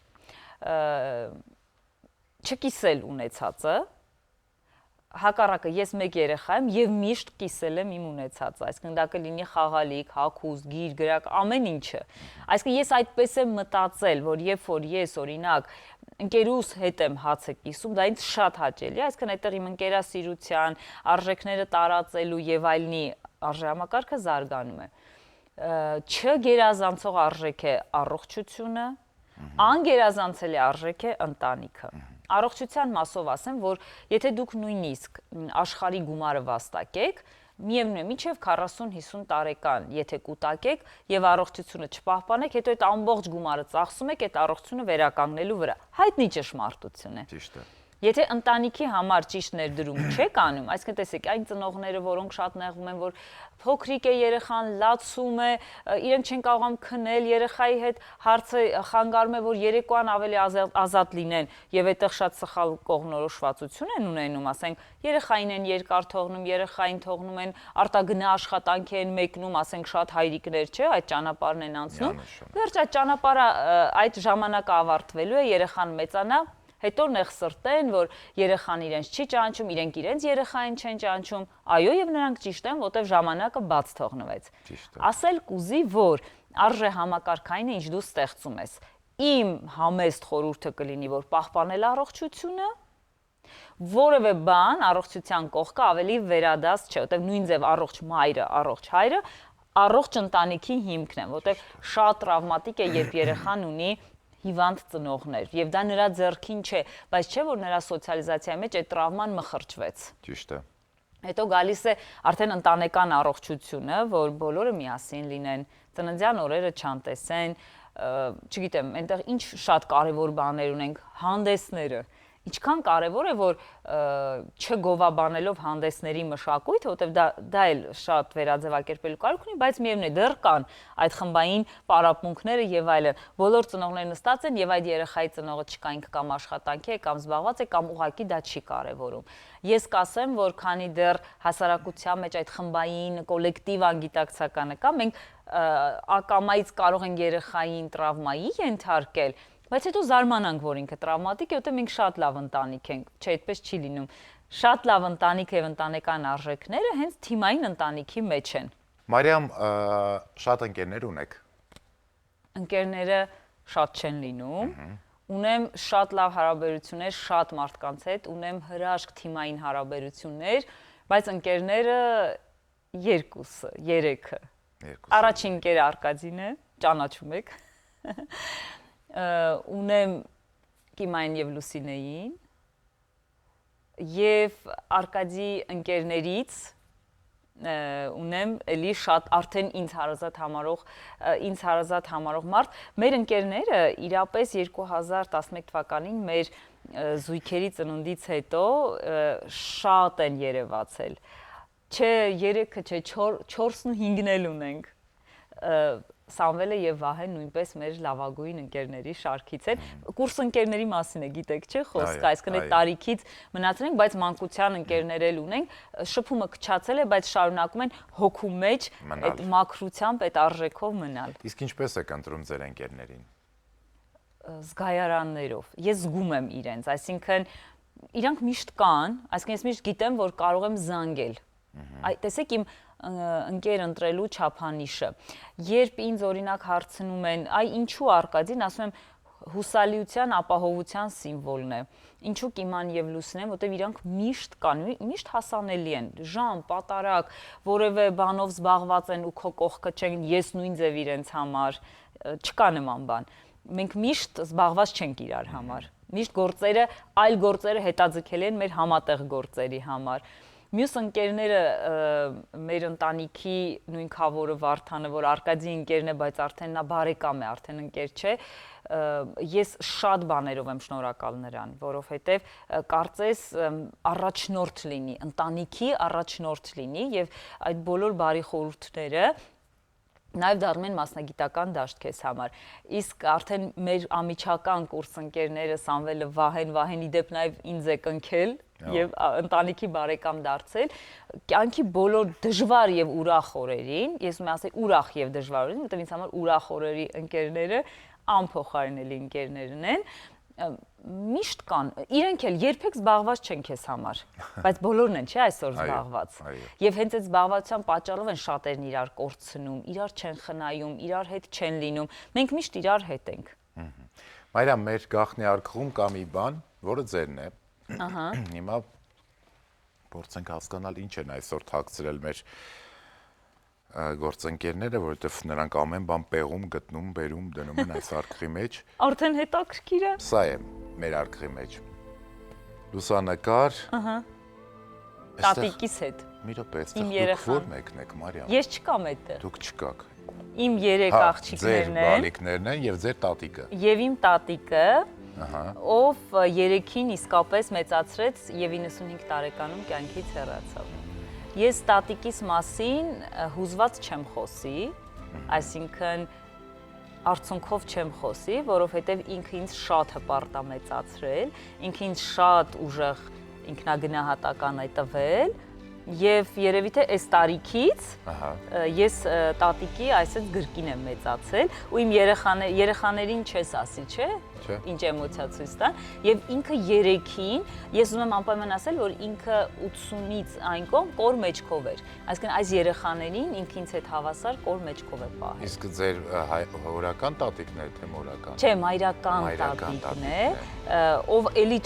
չկիսել ունեցածը, հակառակը ես մեկ երեխա եմ եւ միշտ կիսել եմ իմ ունեցածը, այսինքն դա կլինի խաղալիք, հագուստ, գիր, գրակ, ամեն ինչը։ Այսինքն ես այդպես եմ մտածել, որ երբ որ ես օրինակ ընկերուս հետ եմ հացը կիսում, դա ինձ շատ հաճելի է, այսինքն այդտեղ իմ ընկերասիրության, արժեքները տարածելու եւ այլնի արժեհամակարգը զարգանում է։ Չգերազանցող արժեք է առողջությունը, անգերազանցելի արժեք է ընտանիքը։ Առողջության մասով ասեմ, որ եթե դուք նույնիսկ աշխարհի գումարը վաստակեք, միևնույն է, մինչև 40-50 տարեկան, եթե կուտակեք եւ առողջությունը չպահպանեք, հետո այդ ամբողջ գումարը ծախսում եք այդ առողջությունը վերականգնելու վրա։ Հայտնի ճշմարտություն է։
Ճիշտ է։
Եթե ընտանիքի համար ճիշտ ներդրում չեք անում, այսինքն տեսեք, այն ծնողները, որոնք շատ նեղվում են, որ փոքրիկ է երեխան, լացում է, իրեն չեն կարողանում քնել, երեխայի հետ հարցը խանգարում է, որ երեկոյան ավելի ազատ լինեն եւ այդտեղ շատ սխալ կողմնորոշվածություն են ունենում, ասենք, երեխային են երկար թողնում, երեխային թողնում են արտագնա աշխատանքի են մեկնում, ասենք, շատ հայրիկներ, չէ, այդ ճանապարհն են անցնում։ Վերջ այդ ճանապարհը այդ ժամանակը ավարտվելու է, երեխան մեծանա, հետո նեղ սրտեն, որ երեխան իրենց չի ճանաչում, իրենք իրենց երեխային չեն ճանաչում, այո, եւ նրանք ճիշտ են, որտեվ ժամանակը բաց թողնվեց։ Ասել կուզի, որ արժե համակարգային ինչ դու ստեղծում ես։ Իմ համեստ խորհուրդը կլինի, որ պահպանել առողջությունը, որևէ բան առողջության կողքը ավելի վերադաս չէ, որտեվ նույն ձև առողջ մայրը, առողջ հայրը, առողջ ընտանիքի հիմքն են, որտեվ շատ տրավմատիկ է, երբ երեխան ունի հիվանդ ծնողներ, եւ դա նրա ձեռքին չէ, բայց չէ որ նրա սոցիալիզացիայի մեջ այդ տրավման մխրճվեց։
Ճիշտ է։
Հետո գալիս է արդեն ընտանեկան առողջությունը, որ բոլորը միասին լինեն, ծննդյան օրերը չանտեսեն, չգիտեմ, այնտեղ ինչ շատ կարևոր բաներ ունենք, հանդեսները։ Ինչքան կարևոր է, որ չգովաբանելով հանդեսների մշակույթը, որտեղ դա էլ շատ վերաձևակերպելու կարիք ունի, բայց միևնույն է դեռ կան այդ խմբային պարապմունքները եւ այլն։ Բոլոր ծնողները նստած են եւ այդ երեխայի ծնողը չկա, ինքը կամ աշխատանքի է, կամ զբաղված է, կամ ուղղակի դա չի կարևորում։ Ես կասեմ, որ քանի դեռ հասարակության մեջ այդ խմբային կոլեկտիվ անգիտակցականը կա, մենք ակամայից կարող ենք երեխային տրավմայի ենթարկել, բայց հետո զարմանանք, որ ինքը տրավմատիկ է, որտեղ մենք շատ լավ ընտանիք ենք, չէ, այդպես չի լինում։ Շատ լավ ընտանիք եւ ընտանեկան արժեքները հենց թիմային ընտանիքի մեջ են։
Մարիամ, շատ ընկերներ ունեք։
Ընկերները շատ չեն լինում։ Ունեմ շատ լավ հարաբերություններ շատ մարդկանց հետ, ունեմ հրաշք թիմային հարաբերություններ, բայց ընկերները երկուսը, երեքը։ Առաջին ընկերը Արկադին է, ճանաչում եք։ Ունեմ Կիմային եւ Լուսինեին եւ Արկադի ընկերներից ունեմ էլի շատ արդեն ինձ հարազատ համարող մարդ։ Մեր ընկերները իրապես 2011 թվականին մեր զույգերի ծնունդից հետո շատ են երևացել։ Չէ 3-ը, չէ 4-5-ն էլ ունենք։ Սամվելը եւ Վահեն նույնպես մեր լավագույն ընկերների շարքից են։ Կուրս ընկերների մասին է, գիտեք, չէ՞ խոսքը, այսինքն այդ տարիքից մնացել ենք, բայց մանկության ընկերներ էլ ունենք, շփումը քչացել է, բայց շարունակում են հոգու մեջ այդ մաքրությամբ, այդ արժեքով մնալ։
Իսկ ինչպես եք ընտրում ձեր ընկերներին։
Զգայարաններով։ Ես զգում եմ իրենց, այսինքն իրանք միշտ կան, այսինքն ես միշտ գիտեմ, որ կարող եմ զանգել։ Տեսեք իմ ընկեր ընտրելու չափանիշը։ Երբ ինձ օրինակ հարցնում են, այ ինչու Արկադին, ասում եմ հուսալիության, ապահովության սիմվոլն է։ Ինչու Կիման եւ Լուսինեն, որտեվ իրանք միշտ կան, միշտ հասանելի են, ժամ, պատարակ, որևէ բանով զբաղված են ու քո կողքը չեն, ես նույն ձև իրենց համար, չկա նման բան։ Մենք միշտ զբաղված չենք իրար համար։ Միշտ գործերը, այլ գործերը հետաձգել են մեր համատեղ գործերի համար։ Մյուս ընկերները մեր ընտանիքի նույն քավորը Վարդանը, որ Արկադիի ընկերն է, բայց արդեն նա բարեկամ է, արդեն ընկեր չէ, ես շատ բաներով եմ շնորհակալ նրան, որովհետև կարծես առաջնորդ լինի, ընտանիքի առաջնորդ լինի եւ այդ բոլոր բարի խորհուրդները նաև դառնում են մասնագիտական դաշտ քեզ համար։ Իսկ արդեն մեր ամիջական կուրս ընկերները Սամվելը, Վահենի դեպ նաև ինձ է կնքել եւ ընտանիքի բարեկամ դարձել, կյանքի բոլոր դժվար եւ ուրախ օրերին, ես ուզում եմ ասել ուրախ եւ դժվար օրերին, որտեղ ինձ համար ուրախ օրերի ընկերները անփոխարինելի ընկերներն են, միշտ կան, իրենք էլ երբեք զբաղված չեն քեզ համար, բայց բոլորն են, չէ, այսօր զբաղված։ Եվ հենց այդ զբաղվածության պատճառով են շատերն իրար կորցնում, իրար չեն խնայում, իրար հետ չեն լինում։ Մենք միշտ իրար հետ ենք։
Մարիամ, մեր գաղտնի արկղում կա մի բան, որը ձերն է։ Հիմա փորձենք հասկանալ ինչ են այսօր թաքցրել մեր գործընկերները, որովհետև նրանք ամեն բան պեղում, գտնում, բերում, դնում են այս արկղի մեջ։
Արդեն հետաքրքիր է։
Սա է մեր արկղի մեջ։ Լուսանկար։
Տատիկիս հետ։
Մի րոպե, դուք ո՞ր մեկն եք, Մարիամ։
Ես չկամ այդտեղ։
Դուք չկաք։
Իմ 3 աղջիկներն են։
Ձեր բալիկներն են եւ ձեր տատիկը։
Եվ իմ տատիկը, ով 3-ին իսկապես մեծացրեց եւ 95 տարեկանում կյանքից հեռացավ։ Ես տատիկիս մասին հուզված չեմ խոսի, այսինքն արցունքով չեմ խոսի, որովհետև ինքը ինձ շատ հպարտ է մեծացրել, ինքը ինձ շատ ուժեղ ինքնագնահատական է տվել եւ երևի թե այս տարիքից ես տատիկի այսպես գրկին եմ մեծացել ու իմ երեխաներին չես ասի, չէ՞, ինչ էմոցիա ցույց տան եւ ինքը 3-ին ես ուզում եմ անպայման ասել, որ ինքը 80-ից այն կողմ կոր մեջքով էր, այսինքն այս երեխաներին ինքը ինձ հետ հավասար կոր մեջքով է պահել։ Իսկ
ձեր հորական տատիկն է թե մորական։
Չէ, մայրական տատիկն է, ով էլի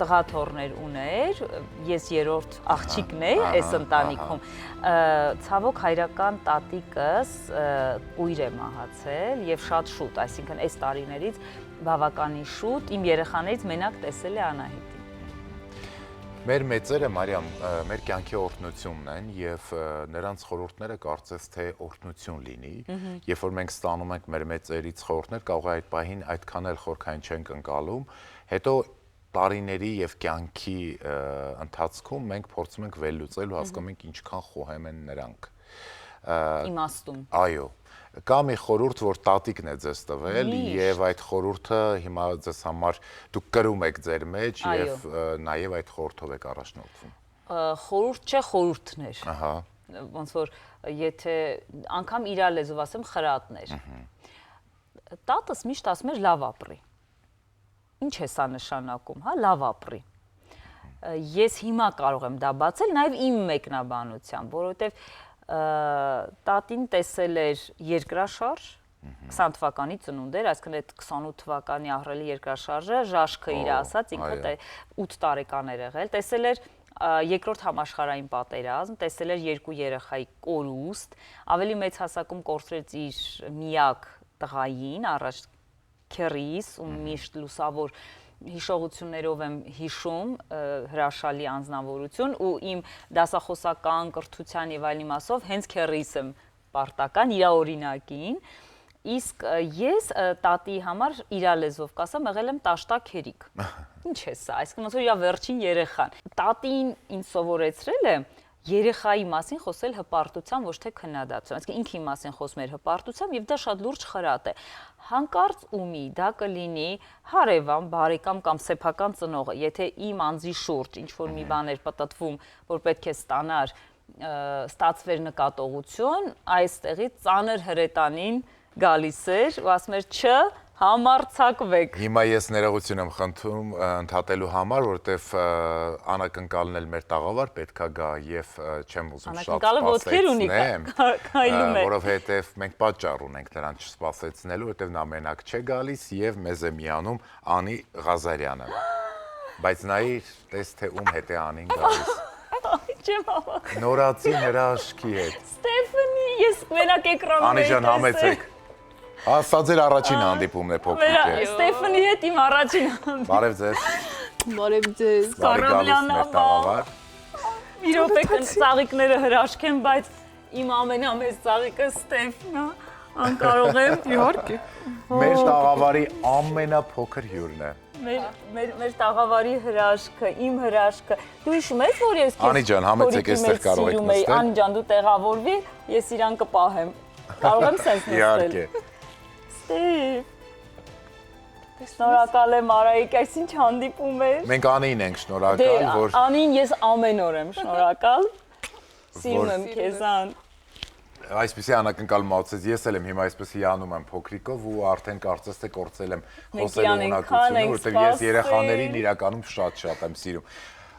տղաթոռներ ուներ, ես երրորդ աղջիկն էի այս ընտանիքում։ Ցավոք հայրական տատիկս կույր է մահացել եւ շատ շուտ, այսինքն այս տարիներից բավականին շուտ իմ երեխաներից մենակ տեսել է Անահիտին։
Մեր մեծերը, Մարիամ, մեր կյանքի օրհնությունն են եւ նրանց խորհուրդները կարծես թե օրհնություն լինի, երբ որ մենք ստանում ենք մեր մեծերից խորհուրդներ, կարող է այդ պահին այդքան էլ խորքային չենք ընկալում, հետո տարիների եւ կյանքի ընթացքում մենք փորձում ենք վերլուծել ու հասկանում ենք ինչքան խոհեմ են նրանք։
Իմաստուն։
Այո։ Կա մի խորհուրդ, որ տատիկն է ձեզ տվել եւ այդ խորհուրդը հիմա ձեզ համար դուք կրում եք ձեր մեջ եւ նաեւ այդ խորհրդով եք առաջնորդվում։
Խորհուրդ չէ, խորհուրդներ։
Ահա։
Ոնց որ եթե անգամ իր լեզվով ասեմ խրատներ։ Տատս միշտ ասում էր լավ ապրի։ Ինչ է սա նշանակում, հա, լավ ապրի։ Ես հիմա կարող եմ դա բացել նաեւ իմ մեկնաբանությամբ, որովհետեւ տատին տեսել էր երկրաշարժ, 20 թվականի ծնունդ էր, այսինքն այդ 28 թվականի ահռելի երկրաշարժը, ժաշկը իր ասած, ինքը 8 տարեկան էր եղել, տեսել էր երկրորդ համաշխարհային պատերազմ, տեսել էր 2 երեխայի կորուստ, ավելի մեծ հասակում կորցրեց իր միակ տղային, առաջ քեռիս ու միշտ լուսավոր հիշողություններով եմ հիշում հրաշալի անձնավորություն ու իմ դասախոսական կրթության եւ այլ իմաստով հենց քեռիս եմ պարտական իր օրինակին, իսկ ես տատի համար իր լեզվով կասեմ եղել եմ տաշտակ-հերիկ։ Ինչ է սա, այսինքն ոնց որ իր վերջին երեխան։ Տատին ինձ սովորեցրել է երեխայի մասին խոսել հպարտությամբ, ոչ թե քննադատությամբ։ Այսինքն ինքը իմ մասին խոսում էր հպարտությամբ եւ դա շատ լուրջ խրատ է։ Հանկարծ ումի դա կլինի հարևան, բարեկամ կամ սեփական ծնողը, եթե իմ անձի շուրջ ինչ որ մի բան էր պատտվում, որ պետք է ստանար, ստացվեր նկատողություն, այստեղից ծանր հրետանին գալիս էր ու ասում էր «Չ համարձակվեք»։
Հիմա ես ներողություն եմ խնդրում ընդհատելու համար, որովհետև անակնկալն էլ մեր տաղավար պետքա գա եւ չեմ ուզում շատ սպասեցնեմ, որովհետև մենք պատճառ ունենք նրան չսպասեցնելու, որովհետև նա մենակ չէ գալիս եւ մեզ է միանում Անի Ղազարյանը։ Բայց նայիր, տես թե ում հետ է Անին գալիս։
Չեմ հավատում։
Նորացի հրաշքի հետ։
Ստեֆանի, ես մենակ էկրանում
Անի ջան, համեցեք։ Սա ձեր առաջին հանդիպումն է փոքրիկ է։
Ստեֆանի հետ իմ առաջին հանդիպումն։
Բարև ձեզ։
Բարև ձեզ։
Կարամլյանովա։
Մի րոպե ծաղիկները հրաշք են, բայց իմ ամենամեծ ծաղիկը Ստեֆն է։ Անկարող եմ, իհարկե։
Մեր տաղավարի ամենափոքր հյուրն է։
Մեր տաղավարի հրաշքը, իմ հրաշքը։ Դու հիշում ես, որ ես
Անի ջան, համեցեք այստեղ կարող եք նստել։
Անի ջան, դու տեղավորվի, ես իրան կպահեմ։ Կարող եմ սենց նստել։
Իհարկե։
Շնորհակալ եմ Արայիկ, այս ինչ հանդիպում էր։
Մենք Անին ենք շնորհակալ, որ
Անին ես ամեն օր եմ շնորհակալ։ Սիրում եմ քեզ Ան։
Այսպեսի անակնկալ մացեց, ես էլ եմ հիմա այսպես հիանում եմ փոքրիկով ու արդեն կարծես թե կորցել եմ խոսելու ունակությունը, որովհետև ես երեխաներին իրականում շատ եմ սիրում։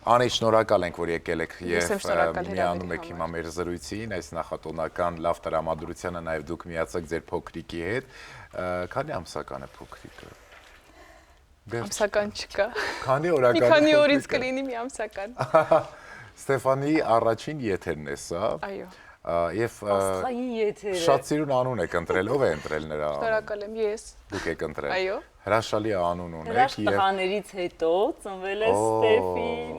Անի, շնորհակալ ենք, որ եկել եք եւ միանում եք հիմա մեր զրույցին, այս նախատոնական լավ տրամադրությանը նաեւ դուք միացաք ձեր փոքրիկի հետ։ Քանի ամսական է փոքրիկը։
Ամսական չկա։
Քանի օրական։
Մի քանի օրից կլինի մի ամսական։
Ստեֆանի առաջին եթերն է սա։
Այո։
Եվ
Աստղային եթերը։
շատ սիրուն անուն եք ընտրել, ով է ընտրել նրա անունը։
Շնորհակալ եմ ես։
Դուք եք ընտրել։
Այո։
Հրաշալի անուն ունեք
Հրաշք տղաներից հետո ծնվել է Ստեֆին։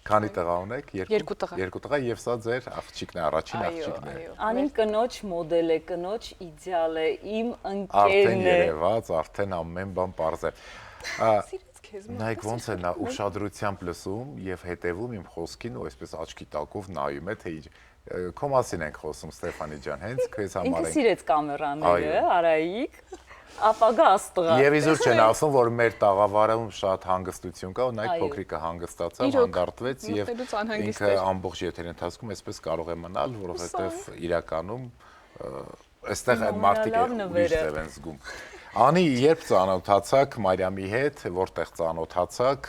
Քանի տղա ունեք։
Երկու տղա։
Երկու տղա եւ սա ձեր աղջիկն է, առաջին աղջիկն է։
Անին կնոջ մոդել է, կնոջ իդեալ է, իմ
Արդեն
ընկերն է։
երևաց, արդեն ամեն բան պարզ է։
Սիրեց քեզ։
Նայեք ոնց է նա ուշադրությամբ լսում եւ հետեւում իմ խոսքին ու այսպես աչքի տակով նայում է, թե քո մասին ենք խոսում Ստեֆանի ջան, հենց քեզ համար
Ինքը
ենք։
սիրեց կամերաները, Արայիկ, ապագա աստղա։
Եվ իզուր չեն ասում, որ մեր տաղավարում շատ հանգստություն կա, ու նայեք փոքրիկը հանգստացավ, հանդարտվեց եւ ինքը ամբողջ եթերի ընթացքում այսպես կարող է մնալ, որովհետեւ իրականում այստեղ այդ մարդիկ ուրիշ ձև են զգում։ Անի, երբ ծանոթացաք Մարիամի հետ, որտեղ ծանոթացաք,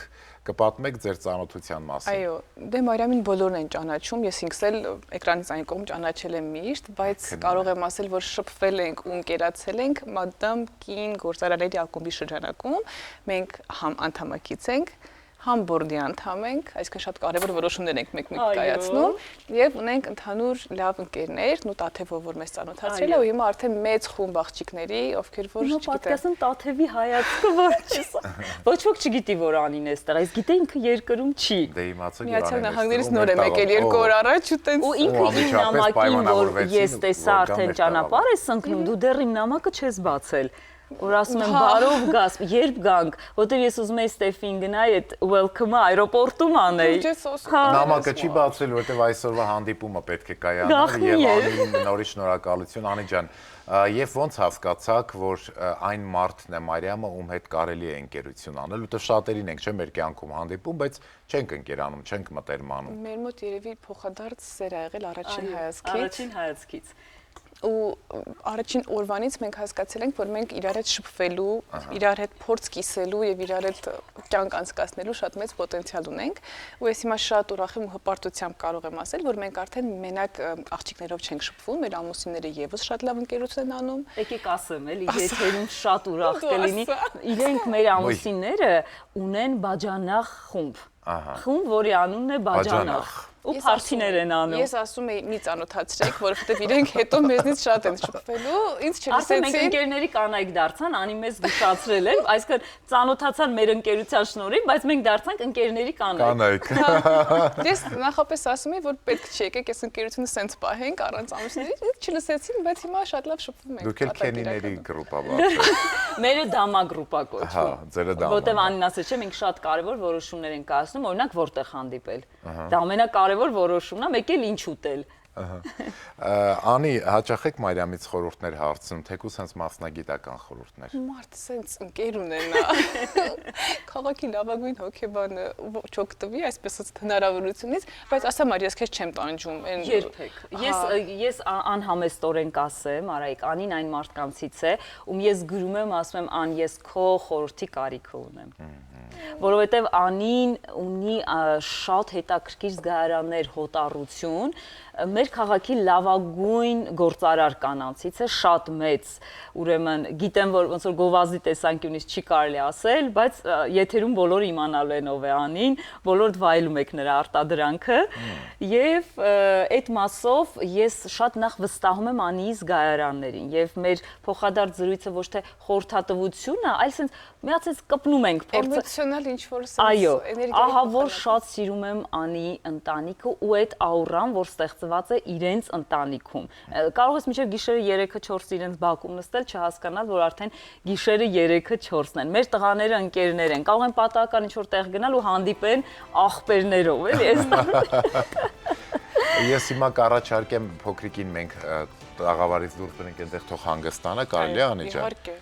կպատմեք ձեր ծանոթության մասին։
Այո, դե Մարիամին բոլորն են ճանաչում, ես ինքս էլ էկրանից այն կողմ ճանաչել եմ միշտ, բայց կարող եմ ասել, որ շփվել ենք ու ընկերացել ենք Մադամ Կին գործարարների ակումբի շրջանակում, մենք համ անդամակից ենք, համ բորդի անդամ ենք, այսինքն շատ կարևոր որոշումներ ենք մեկ-մեկ կայացնում եւ ունենք ընդհանուր լավ ընկերներ, ու Տաթևով որ մեզ ծանոթացրել է ու հիմա արդեն մեծ խումբ աղջիկների, ովքեր որ
չգիտեն։ Պատկասում Տաթևի հայացքը որ ոչ ոք չգիտի որ Անին է այստեղ, այս գիտե ինքը երկրում չի։
Դե իմացեք
Միացյալ Նահանգներից նոր եմ եկել 2 օր առաջ ու տենց։
Ու ինքը իմ նամակին որ ես տեսա արդեն ճանապարհ ես ընկնում, դու դեռ իմ նամակը չես բացել։ Որ ասում եմ բարով գաս, երբ գանք, որտեղ ես ուզում եի Ստեֆին գնայի այդ welcome-ը այրոպորտում անեի։
Նամակը չի բացել, որտեղ այսօրվա հանդիպումը պետք է կայանար եւ Անին նորից շնորհակալություն Անի ջան։ Եվ ոնց հասկացաք, որ այն մարդն է Մարիամը, ում հետ կարելի է ընկերություն անել, որտեղ շատերին ենք, չէ՞, մեր կյանքում հանդիպում, բայց չենք ընկերանում, չենք մտերմանում։
Մեր մոտ երևի փոխադարձ սեր ա եղել առաջին հայացքից։
Առաջին հայացքից։
Ու առաջին օրվանից մենք հասկացել ենք, որ մենք իրար հետ շփվելու, իրար հետ փորձ կիսելու եւ իրար հետ կյանք անցկացնելու շատ մեծ պոտենցիալ ունենք։ Ու ես հիմա շատ ուրախ եմ ու հպարտությամբ կարող եմ ասել, որ մենք արդեն մենակ աղջիկներով չենք շփվում, մեր ամուսինները եւս շատ լավ ընկերություն են անում։
Եկեք ասեմ, էլի եթերում շատ ուրախ կլինի։ Իրենք մեր ամուսինները ունեն բաժանախ խումբ։ Խումբ, որի անունն է բաժանախ։ ու փարթիներ են անում։
Ես ասում եի մի ծանոթացրեք, որովհետև իրենք հետո մեզնից շատ են շփվելու, ինձ
Արդեն մենք
չլսեցին։
ընկերների կանայք դարձան, անի մեզ զգուշացրել են, այսինքն ծանոթացան մեր ընկերության շնորհիվ, բայց մենք դարձանք ընկերների կանայք։
Ես նախապես ասում եի, որ պետք չի եկեք այս ընկերությունը սենց պահենք առանց ամուսների, չլսեցին, բայց հիմա շատ լավ շփվում ենք։
Դուք էլ քենիների գրուպա բացեք։
Մերը դամա գրուպա կոչվում։
Հա, ձերը դամա։
Որտեվ Անին ասեց, չէ, մենք շատ կարևոր որոշումներ ենք կայացնում, օրինակ որտեղ հանդիպել։ Դա ամենակարևոր որոշումն է, մեկ էլ ինչ ուտել։
Անի, հաճախ եք Մարիամից խորհուրդներ հարցնում, թեկուզ հենց մասնագիտական խորհուրդներ։
Մարդ սենց ընկեր ունենա։ Քաղաքի լավագույն հոգեբանը չօգտվի այսպես հնարավորությունից, բայց ասա Մարիա, ես քեզ չեմ տանջում։
Երբեք։ Ես անհամեստորեն կասեմ, Արայիկ, Անին այն մարդկանցից է, ում ես գրում եմ, ասում եմ, Ան, ես քո խորհրդի կարիքը ունեմ։ Որովհետև Անին ունի շատ հետաքրքիր զգայարաններ, հոտառություն, մեր քաղաքի լավագույն գործարար կանանցից է, շատ մեծ, ուրեմն գիտեմ, որ ոնց որ գովազդի տեսանկյունից չի կարելի ասել, բայց եթերում բոլորը իմանալու են ով է Անին, բոլորդ վայելում եք նրա արտադրանքը, եւ այդ մասով ես շատ նախ վստահում եմ Անիի զգայարաններին, եւ մեր փոխադարձ զրույցը ոչ թե խորհրդատվություն է, այլ sense միացած կպնում ենք,
էմոցիոնալ ինչ-որ sense
այո,
էներգիա։
ահա որ շատ սիրում եմ Անիի ընտանիքը ու այդ աուրան, որ ստեղծված է իրենց ընտանիքում։ Կարող ես մինչև գիշերը 3-4 իրենց բակում նստել, չհասկանալ, որ արդեն գիշերը 3-4-ն են։ Մեր տղաները ընկերներ են, կարող են պատահական ինչ-որ տեղ գնալ ու հանդիպեն աղբերներով, էլի,
Ես հիմա կառաջարկեմ փոքրիկին մենք տաղավարից դուրս բերենք այնտեղ թող հանգստանա, կարելի է Անի ջան։
Իհարկե։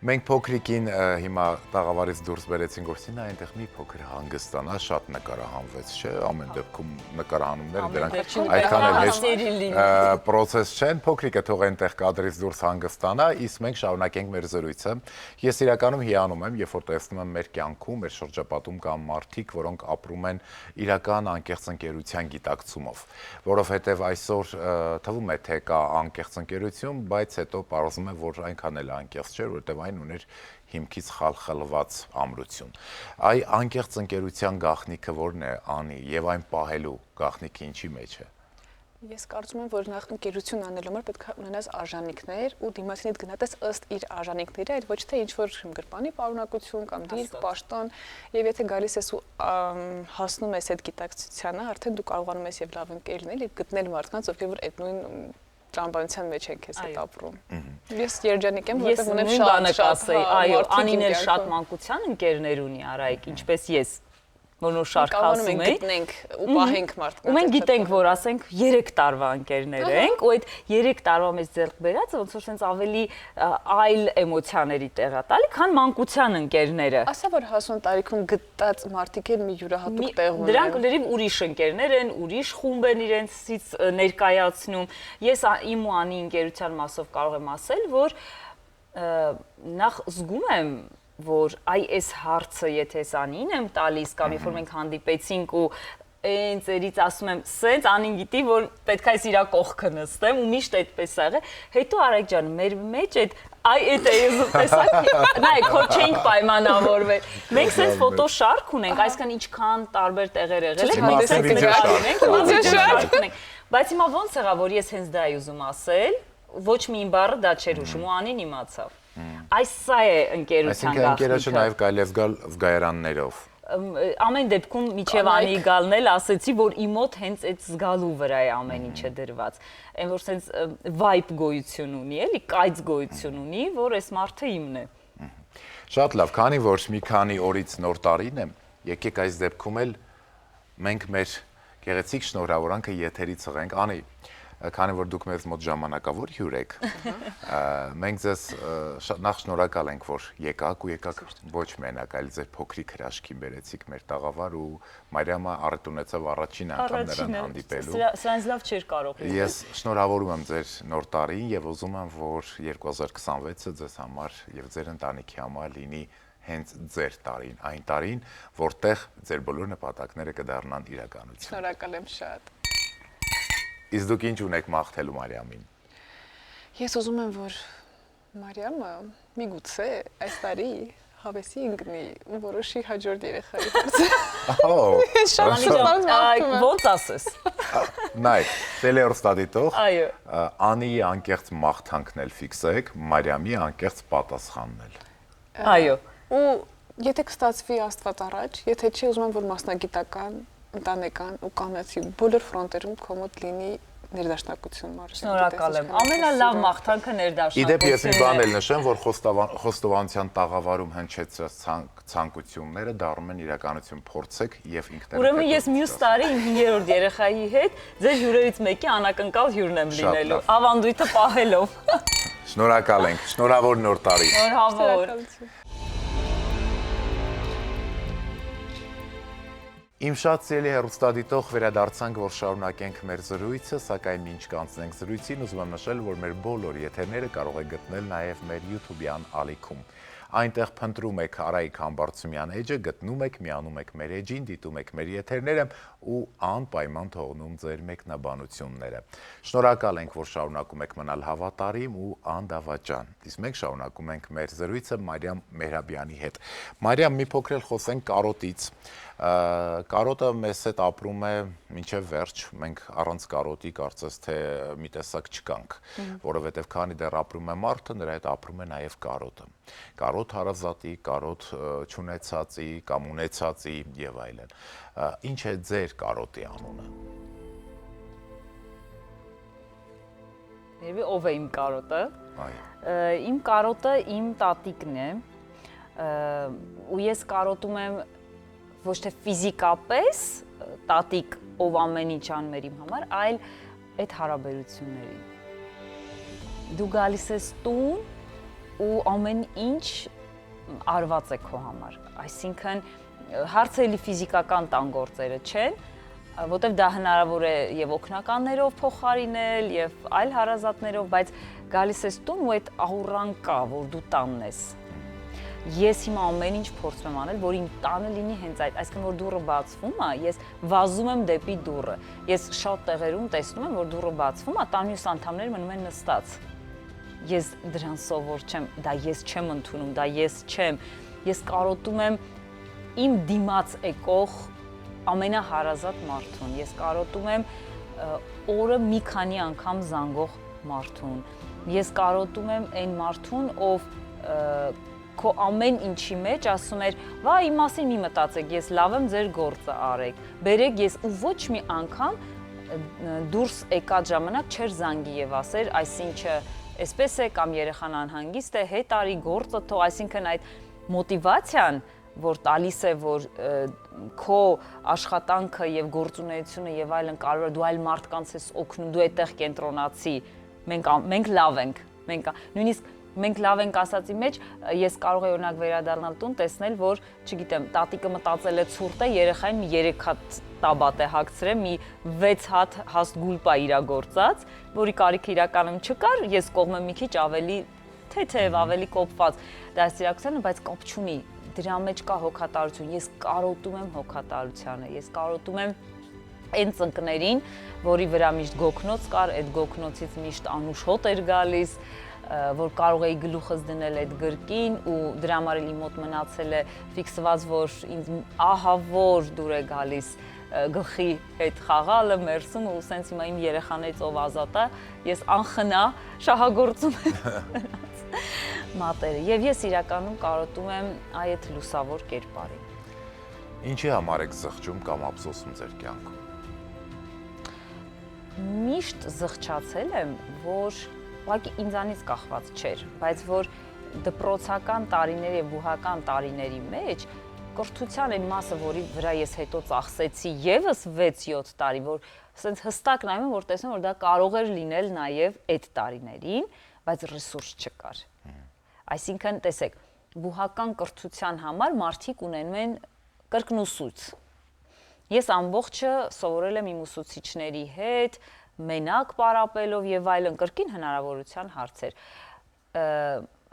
Մենք փոքրիկին հիմա տաղավարից դուրս բերեցինք, որ նա այնտեղ մի փոքր հանգստանա, շատ նկարահանվեց, չէ՞, ամեն դեպքում նկարահանումները դրանք այդքան էլ հեշտ պրոցես չեն, փոքրիկը թող այնտեղ կադրից դուրս հանգստանա, իսկ մենք շարունակենք մեր զրույցը։ Ես իրականում հիանում եմ, երբ որ տեսնում եմ մեր կյանքում, մեր շրջապատում կան մարդիկ, որոնք ապրում են իրական անկեղծ ընկերության գիտակցումով, որովհետև այսօր թվում է թե կա անկեղծ ընկերություն, բայց հետո պարզվում է, որ այնքան էլ անկեղծ չէ, որովհետև այն ուներ հիմքից խալխլված ամրություն։ Այ անկեղծ ընկերության գաղտնիքը որն է Անի եւ այն պահելու գաղտնիքը ինչի մեջ է։
Ես կարծում եմ, որ նախ ընկերություն անելու համար պետք է ունենաս արժանինքներ ու դիմացինիդ գնահատես ըստ իր արժանինքների, այդ ոչ թե ինչ-որ գրպանի պարունակություն կամ դիրք, պաշտոն, եւ եթե գալիս ես ու հասնում ես այդ գիտակցությանը, արդեն դու կարողանում ես եւ լավ ընկեր լինել եւ գտնել մարդկանց, ովքեր որ այդ նույն տրամաբանության մեջ են քեզ հետ ապրում։ Ես երջանիկ եմ, որովհետեւ ունեմ շատ,
այո, Անին էլ շատ մանկության ընկերներ ունի, Արայիկ, ինչպես ես, որ շարք ասում էի,
գտնենք ու պահենք մարդկանց։
Ու մենք գիտենք, որ ասենք 3 տարվա ընկերներ ենք, ու այդ 3 տարվա մեջ ձեռք բերածը ոնց որ sense ավելի այլ էմոցիաների տեղ է տալի, քան մանկության ընկերները։
Ասա որ հասուն տարիքում գտած մարդիկ են մի յուրահատուկ տեղ ունեն։
Դրանք լրիվ ուրիշ ընկերներ են, ուրիշ խումբ են իրենցից ներկայացնում։ Ես իմ ու Անի ընկերության մասով կարող եմ ասել, որ նախ զգում եմ որ այս հարցը եթե Անին եմ տալիս կամ երբ որ մենք հանդիպեցինք ու այն ծերից ասում եմ սենց Անին գիտի որ պետք է իրա կողքը նստեմ ու միշտ այդպես ա եղել հետո Արայք ջան մեր մեջ այդ ես տեսակ նայ քո չենք պայմանավորվել մենք սենց ֆոտոշարք ունենք այսինքն ինչքան տարբեր տեղեր եղել ենք մենք սենց ունենք բայց հիմա ոնց եղա որ ես հենց դա ուզում ասել ոչ մի բառը դա չէր հուշում ու Անին իմացավ Այս սա է ընկերության գաղտնիքը։ Այսինքն
ընկերոջը նաև կարելի է զգալ զգայարաններով։
Ամեն դեպքում միջև Անի գալն էլ ասեցի, որ իմ մոտ հենց այդ զգալու վրա է ամեն ինչը դրված։ Այն որ sense vibe գոյություն ունի, էլի, կայծ գոյություն ունի, որ այս մարդը իմն է։
Շատ լավ, քանի որ մի քանի օրից նոր տարին է, եկեք այս դեպքում էլ մենք մեր գեղեցիկ շնորհավորանքը եթերի ցղենք։ Անի քանի որ դուք մեզ մոտ ժամանակավոր հյուր եք, մենք ձեզ նախ շնորհակալ ենք, որ եկաք ու եկաք ոչ մենակ, այլ ձեր փոքրիկ հրաշքին բերեցիք մեր տաղավար ու Մարիամը առիթ ունեցավ առաջին անգամ նրան հանդիպելու։
Սրանց լավ չէր կարող լինել։
Ես շնորհավորում եմ ձեր նոր տարին եւ ուզում եմ, որ 2026-ը ձեզ համար եւ ձեր ընտանիքի համար լինի հենց ձեր տարին, այն տարին, որտեղ ձեր բոլոր նպատակները կդառնան իրականություն։
Շնորհակալ եմ շատ։
Իսկ դուք ինչ ունեք մաղթելու Մարիամին։
Ես ուզում եմ, որ Մարիամը միգուցե այս տարի հավեսի ընկնի ու որոշի հաջորդ երեխայի հարցը։
Ոնց ասես։
Նայ, տելեհեռուստադիտող։
Այո։
Անիի անկեղծ մաղթանքն էլ ֆիքսեք, Մարիամի անկեղծ պատասխանն էլ։
Այո։
Ու եթե կստացվի Աստված առաջ, եթե չի ուզում եմ որ մասնագիտական, ընտանեկան ու կանացի բոլոր ֆրոնտերում կոմոդ լինի ներդաշնակություն մարդ։
Շնորհակալ եմ։ Ամենալավ մաղթանքը ներդաշնակությունն է։
Իդեպ ես մի բան էլ նշեմ, որ խոստովանության տաղավարում հնչեցրած ցանկությունները դառնում են իրականություն, փորձեք եւ ինքներդ։
Ուրեմն ես մյուս տարի իմ 5-րդ երեխայի հետ ձեր հյուրերից մեկի անակնկալ հյուրն եմ լինելու, ավանդույթը պահելով։
Շնորհակալ ենք։ Շնորհավոր նոր տարի։
Շնորհավոր։
Իմ շատ սիրելի հեռուստադիտող, վերադարձանք, որ շարունակենք մեր զրույցը, սակայն մինչ կանցնենք զրույցին, ուզում եմ նշել, որ մեր բոլոր եթերները կարող եք գտնել նաև մեր YouTube-յան ալիքում։ Այնտեղ փնտրում եք Արայիկ Համբարձումյան էջը, գտնում եք, միանում եք մեր էջին, դիտում եք մեր եթերները ու անպայման թողնում ձեր մեկնաբանությունները։ Շնորհակալ ենք, որ շարունակում եք մնալ հավատարիմ ու անդավաճան։ Իսկ մենք շարունակում ենք մեր զրույցը Մարիամ Մեհրաբյանի հետ։ Մարիամ, մի փոքր էլ խոսենք կարոտից։ Կարոտը մեզ հետ ապրում է մինչև վերջ, մենք առանց կարոտի կարծես թե մի տեսակ չկանք, որովհետև քանի դեռ ապրում է մարդը, նրա հետ ապրում է նաև կարոտը։ Կարոտ հարազատի, կարոտ չունեցածի կամ ունեցածի եւ այլն։ Ինչ է ձեր կարոտի անունը։
Երևի ով է իմ կարոտը։
Այո։
Իմ կարոտը իմ տատիկն է։ Ու ես կարոտում եմ ոչ թե ֆիզիկապես տատիկ ով ամեն ինչ անում էր իմ համար, այլ այդ հարաբերություններին։ Դու գալիս ես տուն ու ամեն ինչ արված է քո համար, այսինքն հարցը էլի ֆիզիկական տան գործերը չեն, որտեվ դա հնարավոր է եւ օգնականներով փոխարինել եւ այլ հարազատներով, բայց գալիս ես տուն ու այդ աուրան կա, որ դու տանն ես։ Ես հիմա ամեն ինչ փորձում եմ անել, որ իմ տանը լինի հենց այդ, այսինքն որ դուռը բացվում է, ես վազում եմ դեպի դուռը։ Ես շատ տեղերում տեսնում եմ, որ դուռը բացվում է, տան մյուս անդամները մնում են նստած։ Ես դրան սովոր չեմ, դա ես չեմ ընդունում, դա ես չեմ։ Ես կարոտում եմ իմ դիմաց եկող ամենահարազատ մարդուն։ Ես կարոտում եմ օրը մի քանի անգամ զանգող մարդուն։ Ես կարոտում եմ այն մարդուն, ով քո ամեն ինչի մեջ ասում էր, վա իմ մասին մի մտածեք, ես լավ եմ, ձեր գործը արեք, բերեք ես ու ոչ մի անգամ դուրս եկած ժամանակ չէր զանգի եւ ասեր, այսինչը այսպես է կամ երեխան անհանգիստ է, հետ արի գործը թող, այսինքն այդ մոտիվացիան, որ տալիս է, որ քո աշխատանքը եւ գործունեությունը եւ այլն կարող է դու այլ մարդկանց ես օգնում, դու այդտեղ կենտրոնացի, մենք լավ ենք, նույնիսկ մենք լավ ենք ասացի մեջ, ես կարող եմ օրինակ վերադառնալ տուն, տեսնել, որ, չգիտեմ, տատիկը մտածել է ցուրտ է, երեխային մի 3 հատ տաբատ է հագցրել, մի 6 հատ հաստ գուլպա իրագործած, որի կարիքը իրականում չկար, ես կողմը մի քիչ ավելի թեթև, ավելի կոփված դաստիարակությանը, բայց կապ չունի, դրա մեջ կա հոգատարություն, ես կարոտում եմ հոգատարությանը, ես կարոտում եմ այն ծնկներին, որի վրա միշտ գոքնոց կար, այդ գոքնոցից միշտ անուշ հոտ էր գալիս, որ կարող էի գլուխս դնել այդ գրկին ու դրա համար էլ իմ մոտ մնացել է ֆիքսված, որ ինձ ահավոր դուր է գալիս գլխի հետ խաղալը, մերսումը ու սենց հիմա իմ երեխաներից ով ազատ է, ես անխնա շահագործում եմ մատերը եւ ես իրականում կարոտում եմ այդ լուսավոր կերպարին։
Ինչի համար եք զղջում կամ ափսոսում ձեր կյանքում։
Միշտ զղջացել եմ, որ ուղղակի ինձանից կախված չէր, բայց որ դպրոցական տարիների եւ բուհական տարիների մեջ կրթության այն մասը, որի վրա ես հետո ծախսեցի եւս 6-7 տարի, որ ասենց հստակ նայում եմ, որ տեսնում որ դա կարող էր լինել նաեւ այդ տարիներին, բայց ռեսուրս չկար։ Այսինքն, տեսեք, բուհական կրթության համար մարդիկ ունենում են կրկնուսույց։ Ես ամբողջը սովորել եմ իմ ուսուցիչների հետ, մենակ պարապելով եւ այլն, կրկին հնարավորության հարցեր։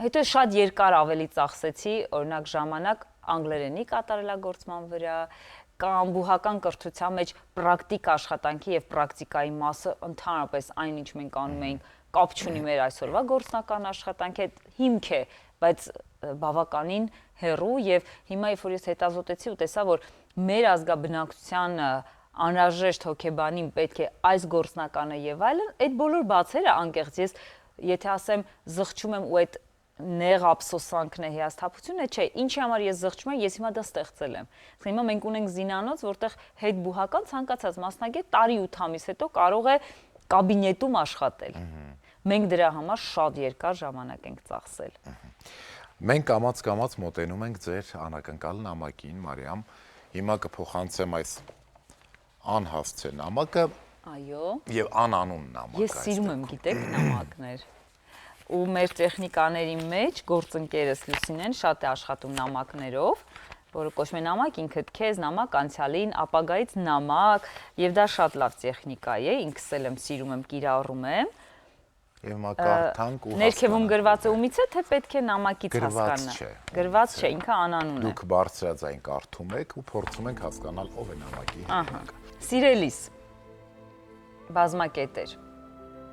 Հետո շատ երկար ավելի ծախսեցի, օրինակ ժամանակ անգլերենի կատարելագործման վրա, կամ բուհական կրթության մեջ պրակտիկ աշխատանքի եւ պրակտիկայի մասը ընդհանրապես այն ինչ մենք անում ենք, կապ չունի մեր այսօրվա գործնական աշխատանքի հետ, հիմք է, բայց բավականին հեռու եւ հիմա երբ որ ես հետազոտեցի ու տեսա որ մեր ազգաբնակության անհրաժեշտ հոգեբանին պետք է այս գործնականը եւ այլն, այդ բոլոր բացերը անկեղծ ես եթե ասեմ զղջում եմ ու այդ նեղ ափսոսանքն է հիասթափությունը, չէ, ինչի համար ես զղջում եմ, ես հիմա դա ստեղծել եմ։ Հիմա մենք ունենք զինանոց, որտեղ հետ բուհական ցանկացած մասնագետ տարի 8 ամիս հետո կարող է կաբինետում աշխատել։ Մենք դրա համար շատ երկար ժամանակ ենք ծախսել։
Մենք կամաց-կամաց մոտենում ենք ձեր անակնկալ նամակին, Մարիամ։ Հիմա կփոխանցեմ այս անհասցե նամակը։
Այո։
Եվ անանուն նամակը։
Ես սիրում եմ, գիտեք, նամակներ։ Ու մեր տեխնիկաների մեջ գործընկերս Լուսինեն շատ է աշխատում նամակներով, որը կոչվում է նամակ ինքդ քեզ, նամակ անցյալին, ապագայից նամակ, եւ դա շատ լավ տեխնիկա է, ինքս էլ եմ սիրում եմ, կիրառում եմ։
Եվ մա կարդանք ու
ներքևում գրված է ումից է, թե պետք է նամակից հասկանա։ Գրված չէ, ինքը անանուն է։
Դուք բարձրաձայն կարդում եք ու փորձում եք հասկանալ ով է նամակի հեղինակը։
Սիրելիս, բազմակետեր։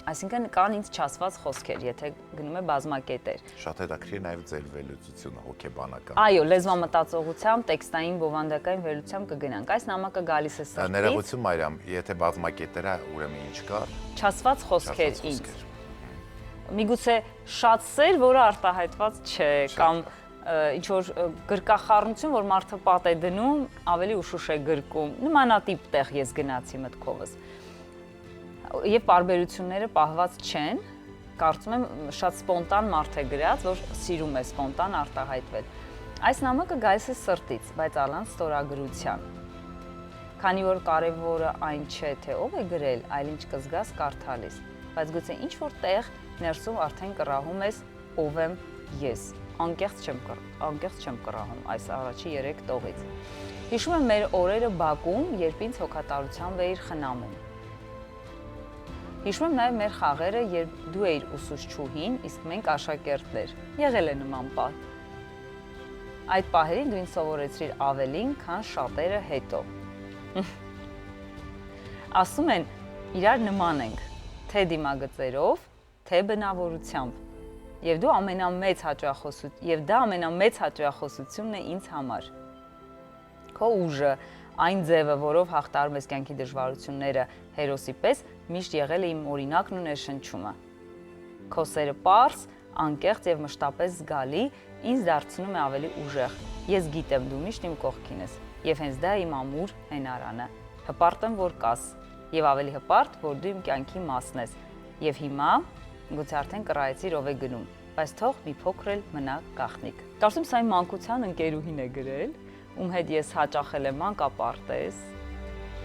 Այսինքն կան ինձ չասված խոսքեր, եթե գնում է բազմակետեր։
Շատ հետաքրքիր նաև ձեր վերլուծությունը հոգեբանական։
Այո, լեզվամտածողությամբ, տեքստային, բովանդակային վերլուծությամբ կգնանք։ Այս նամակը գալիս է սրտից։
Ներողություն, Մարիամ, եթե բազմակետերը ուրեմն ինչ կար։
Չասված խոսքեր ինձ։ Միգուցե շատ սեր, որը արտահայտված չէ, կամ ինչ որ գրկախառնություն, որ մարդը պատ է դնում, ավելի ուշուշ է գրկում։ Նմանատիպ տեղ ես գնացի մտքովս։ Եվ բարբերությունները պահված չեն, կարծում եմ շատ սպոնտան մարդ է գրած, որ սիրում է սպոնտան արտահայտվել։ Այս նամակը գալիս է սրտից, բայց առանց ստորագրության։ Քանի որ կարևորը այն չէ, թե ով է գրել, այլ ինչ կզգաս կարդալիս, բայց գուցե ինչ որ տեղ ներսում արդեն կռահում ես ով եմ ես։ Անկեղծ չեմ կռահում այս առաջի 3 տողից։ Հիշում եմ մեր օրերը Բաքվում, երբ ինձ հոգատարությամբ էիր խնամում։ Հիշում եմ նաև մեր խաղերը, երբ դու էիր ուսուցչուհին, իսկ մենք աշակերտներ։ Եղել է նման պահ։ Այդ պահերին դու ինձ սովորեցրիր ավելին, քան շատերը հետո։ Ասում են, իրար նման ենք, թե դիմագծերով, թե բնավորությամբ։ Եվ դա ամենամեծ հաճախոսությունն է ինձ համար։ Քո ուժը, այն ձևը, որով հաղթարում ես կյանքի դժվարությունները հերոսի պես, միշտ եղել է իմ օրինակն ու ներշնչումը։ Քո սերը պարզ, անկեղծ եւ մշտապես զգալի, ինձ դարձնում է ավելի ուժեղ։ Ես գիտեմ, դու միշտ իմ կողքին ես, եւ հենց դա իմ ամուր հենարանը։ Հպարտ եմ, որ կաս, եւ ավելի հպարտ, որ դու իմ կյանքի մասն ես։ Եվ հիմա գուցե արդեն կռայեցիր ով է գնում, բայց թող մի փոքր էլ մնա գաղտնիք։ Կարծում եմ սա իմ մանկության ընկերուհին է գրել, ում հետ ես հաճախել եմ մանկապարտեզ,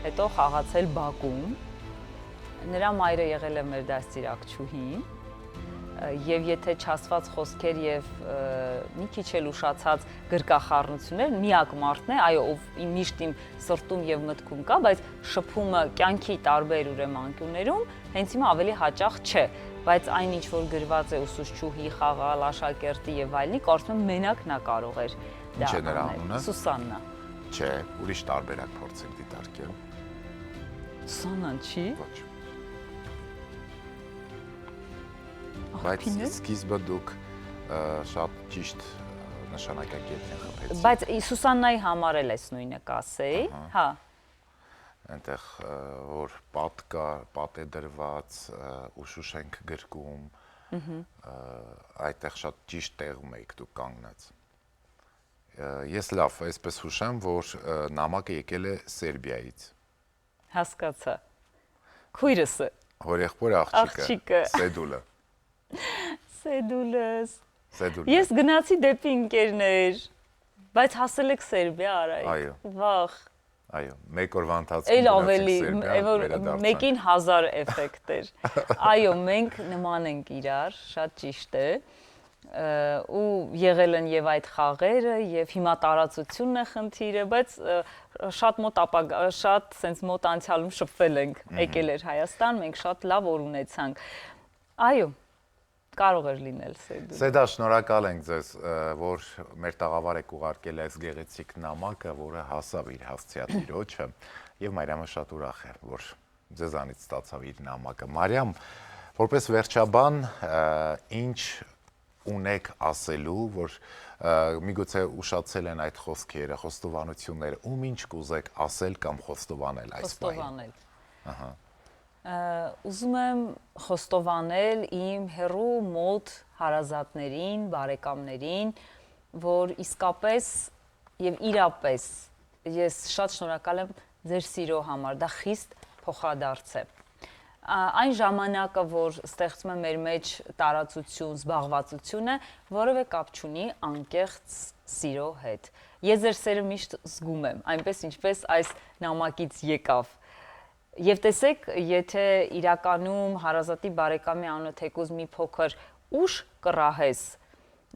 հետո խաղացել Բաքվում։ Նրա մայրը եղել է մեր դաստիարակչուհին, եւ եթե չասված խոսքեր եւ մի քիչ էլ ուշացած գրկախառնություններ, միակ մարդն է, այո, ով միշտ իմ սրտում եւ մտքում կա, բայց շփումը կյանքի տարբեր ուրեմն անկյուններում հենց հիմա ավելի հաճախ չէ, բայց այն ինչ որ գրված է ուսուցչուհի, խաղալ, աշակերտի եւ այլնի, կարծում եմ մենակ նա կարող էր դա
անել։ Ինչ է նրա անունը։
Սուսաննա։
Չէ, ուրիշ տարբերակ փորձենք դիտարկել։
Սուսաննան չի։
Ոչ։ Բայց սկիզբը դուք շատ ճիշտ նշանակակետ են խփեցիք։
Բայց Սուսաննայի համար էլ էս նույնը կասեի, հա։
Այնտեղ որ պատ կա, պատ է դրված, ուշուշ ենք գրկում, այդտեղ շատ ճիշտ տեղում եք դուք կանգնած։ Ես լավ, այսպես հուշեմ, որ նամակը եկել է Սերբիայից։
Հասկացա։ Քույրս է։
Հորեղբոր աղջիկը, Սեդուլը։
Սեդուլս։ Ես գնացի դեպի ընկերներ, բայց հասել եք Սերբիա, Արայիկ։
Այո։
Վախ։
Այո, մեկ օրվա ընթացքում
ավելի, մեկին 1000 էֆեկտ էր։ Այո, մենք նման ենք իրար, շատ ճիշտ է։ Ու եղել են եւ այդ խաղերը, եւ հիմա տարածությունն է խնդիրը, բայց շատ մոտ ապագա, շատ sense մոտ անցյալում շփվել ենք, եկել էր Հայաստան, մենք շատ լավ օր ունեցանք։ Այո, կարող էր լինել Սեդա։
Սեդա, շնորհակալ ենք ձեզ, որ մեր տաղավար եք ուղարկել այս գեղեցիկ նամակը, որը հասավ իր հասցեատիրոջը, եւ Մարիամը շատ ուրախ է, որ ձեզանից ստացավ իր նամակը։ Մարիամ, որպես վերջաբան, ինչ ունեք ասելու, որ միգուցե ուշացել են այդ խոսքերը, խոստովանությունները, ում ինչ կուզեք ասել կամ խոստովանել այս պահին։
Ուզում եմ խոստովանել իմ հեռու մոտ հարազատներին, բարեկամներին, որ իսկապես եւ իրապես ես շատ շնորհակալ եմ ձեր սիրո համար, դա խիստ փոխադարձ է։ Այն ժամանակը, որ ստեղծում է մեր մեջ տարածություն, զբաղվածությունը, որևէ կապ չունի անկեղծ սիրո հետ։ Ես ձեր սերը միշտ զգում եմ, այնպես ինչպես այս նամակից եկավ։ Եվ տեսեք, եթե իրականում հարազատի բարեկամի անունը թեկուզ մի փոքր ուշ կռահես,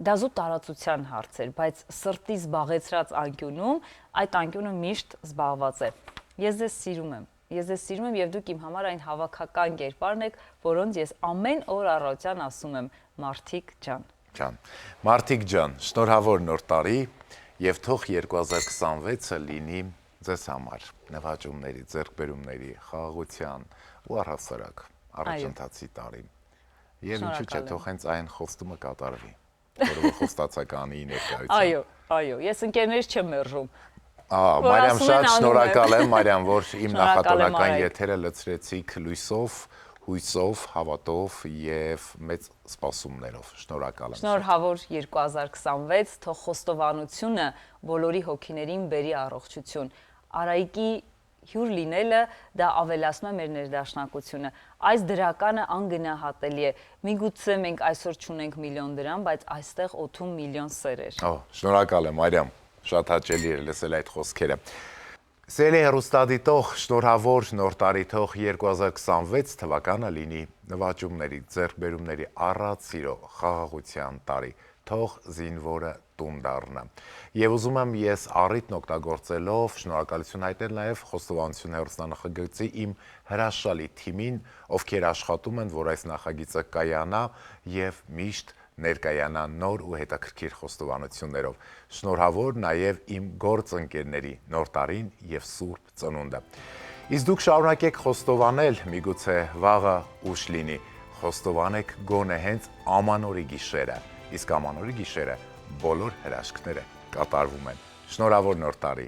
դա զուտ տարածության հարց էր, բայց սրտի զբաղեցրած անկյունում այդ անկյունը միշտ զբաղված է։ Ես ձեզ սիրում եմ։ Ես ձեզ սիրում եմ եւ դուք իմ համար այն հավաքական կերպարն եք, որոնց ես ամեն օր առավոտյան ասում եմ Մարտիկ ջան։
Մարտիկ ջան, շնորհավոր նոր տարի եւ թող 2026-ը լինի ձեզ համար նվաճումների, ձեռքբերումների, խաղաղության ու առհասարակ առաջընթացի տարի։ Եվ ինչու՞ չէ, թող հենց այն խոստումը կատարվի, որը խոստացականի ներկայությամբ։
Այո, ես ընկերներից չեմ մերժում։
Մարիամ, շատ շնորհակալ եմ, Մարիամ, որ իմ նախատորական եթերը լցրեցիք լույսով, հույսով, հավատով եւ մեծ սպասումներով։ Շնորհակալ եմ։
Շնորհավոր 2026, թող խոստովանությունը բոլորի հոգիներին բերի առողջություն։ Արայիկի հյուր լինելը դա ավելացնում է մեր ներդաշնակությունը։ Այս դրականը անգնահատելի է։ Միգուցե մենք այսօր չունենք միլիոն դրամ, բայց այստեղ օդում միլիոն սերեր։
Շնորհակալ եմ, Մարիամ։ Շատ հաճելի էր լսել այդ խոսքերը։ Սիրելի հեռուստադիտող, շնորհավոր նոր տարի, թող 2026 թվականը լինի նվաճումների, ձեռքբերումների առատ սիրո, խաղաղության տարի, թող զինվորը տուն դառնա։ Եվ ուզում եմ ես առիթն օգտագործելով շնորհակալություն հայտնել նաև Խոստովանություն հեռուստանախագծի իմ հրաշալի թիմին, ովքեր աշխատում են, որ այս նախագիծը կայանա եւ միշտ ներկայանա նոր ու հետաքրքիր խոստովանություններով։ Շնորհավոր նաև իմ գործընկերների նոր տարին եւ Սուրբ Ծնունդը։ Իսկ դուք շարունակեք խոստովանել, միգուցե վաղը ուշ լինի։ Խոստովանեք գոնե հենց ամանորի գիշերը, իսկ ամանորի գիշերը բոլոր հրաշքները կատարվում են։ Շնորհավոր նոր տարի։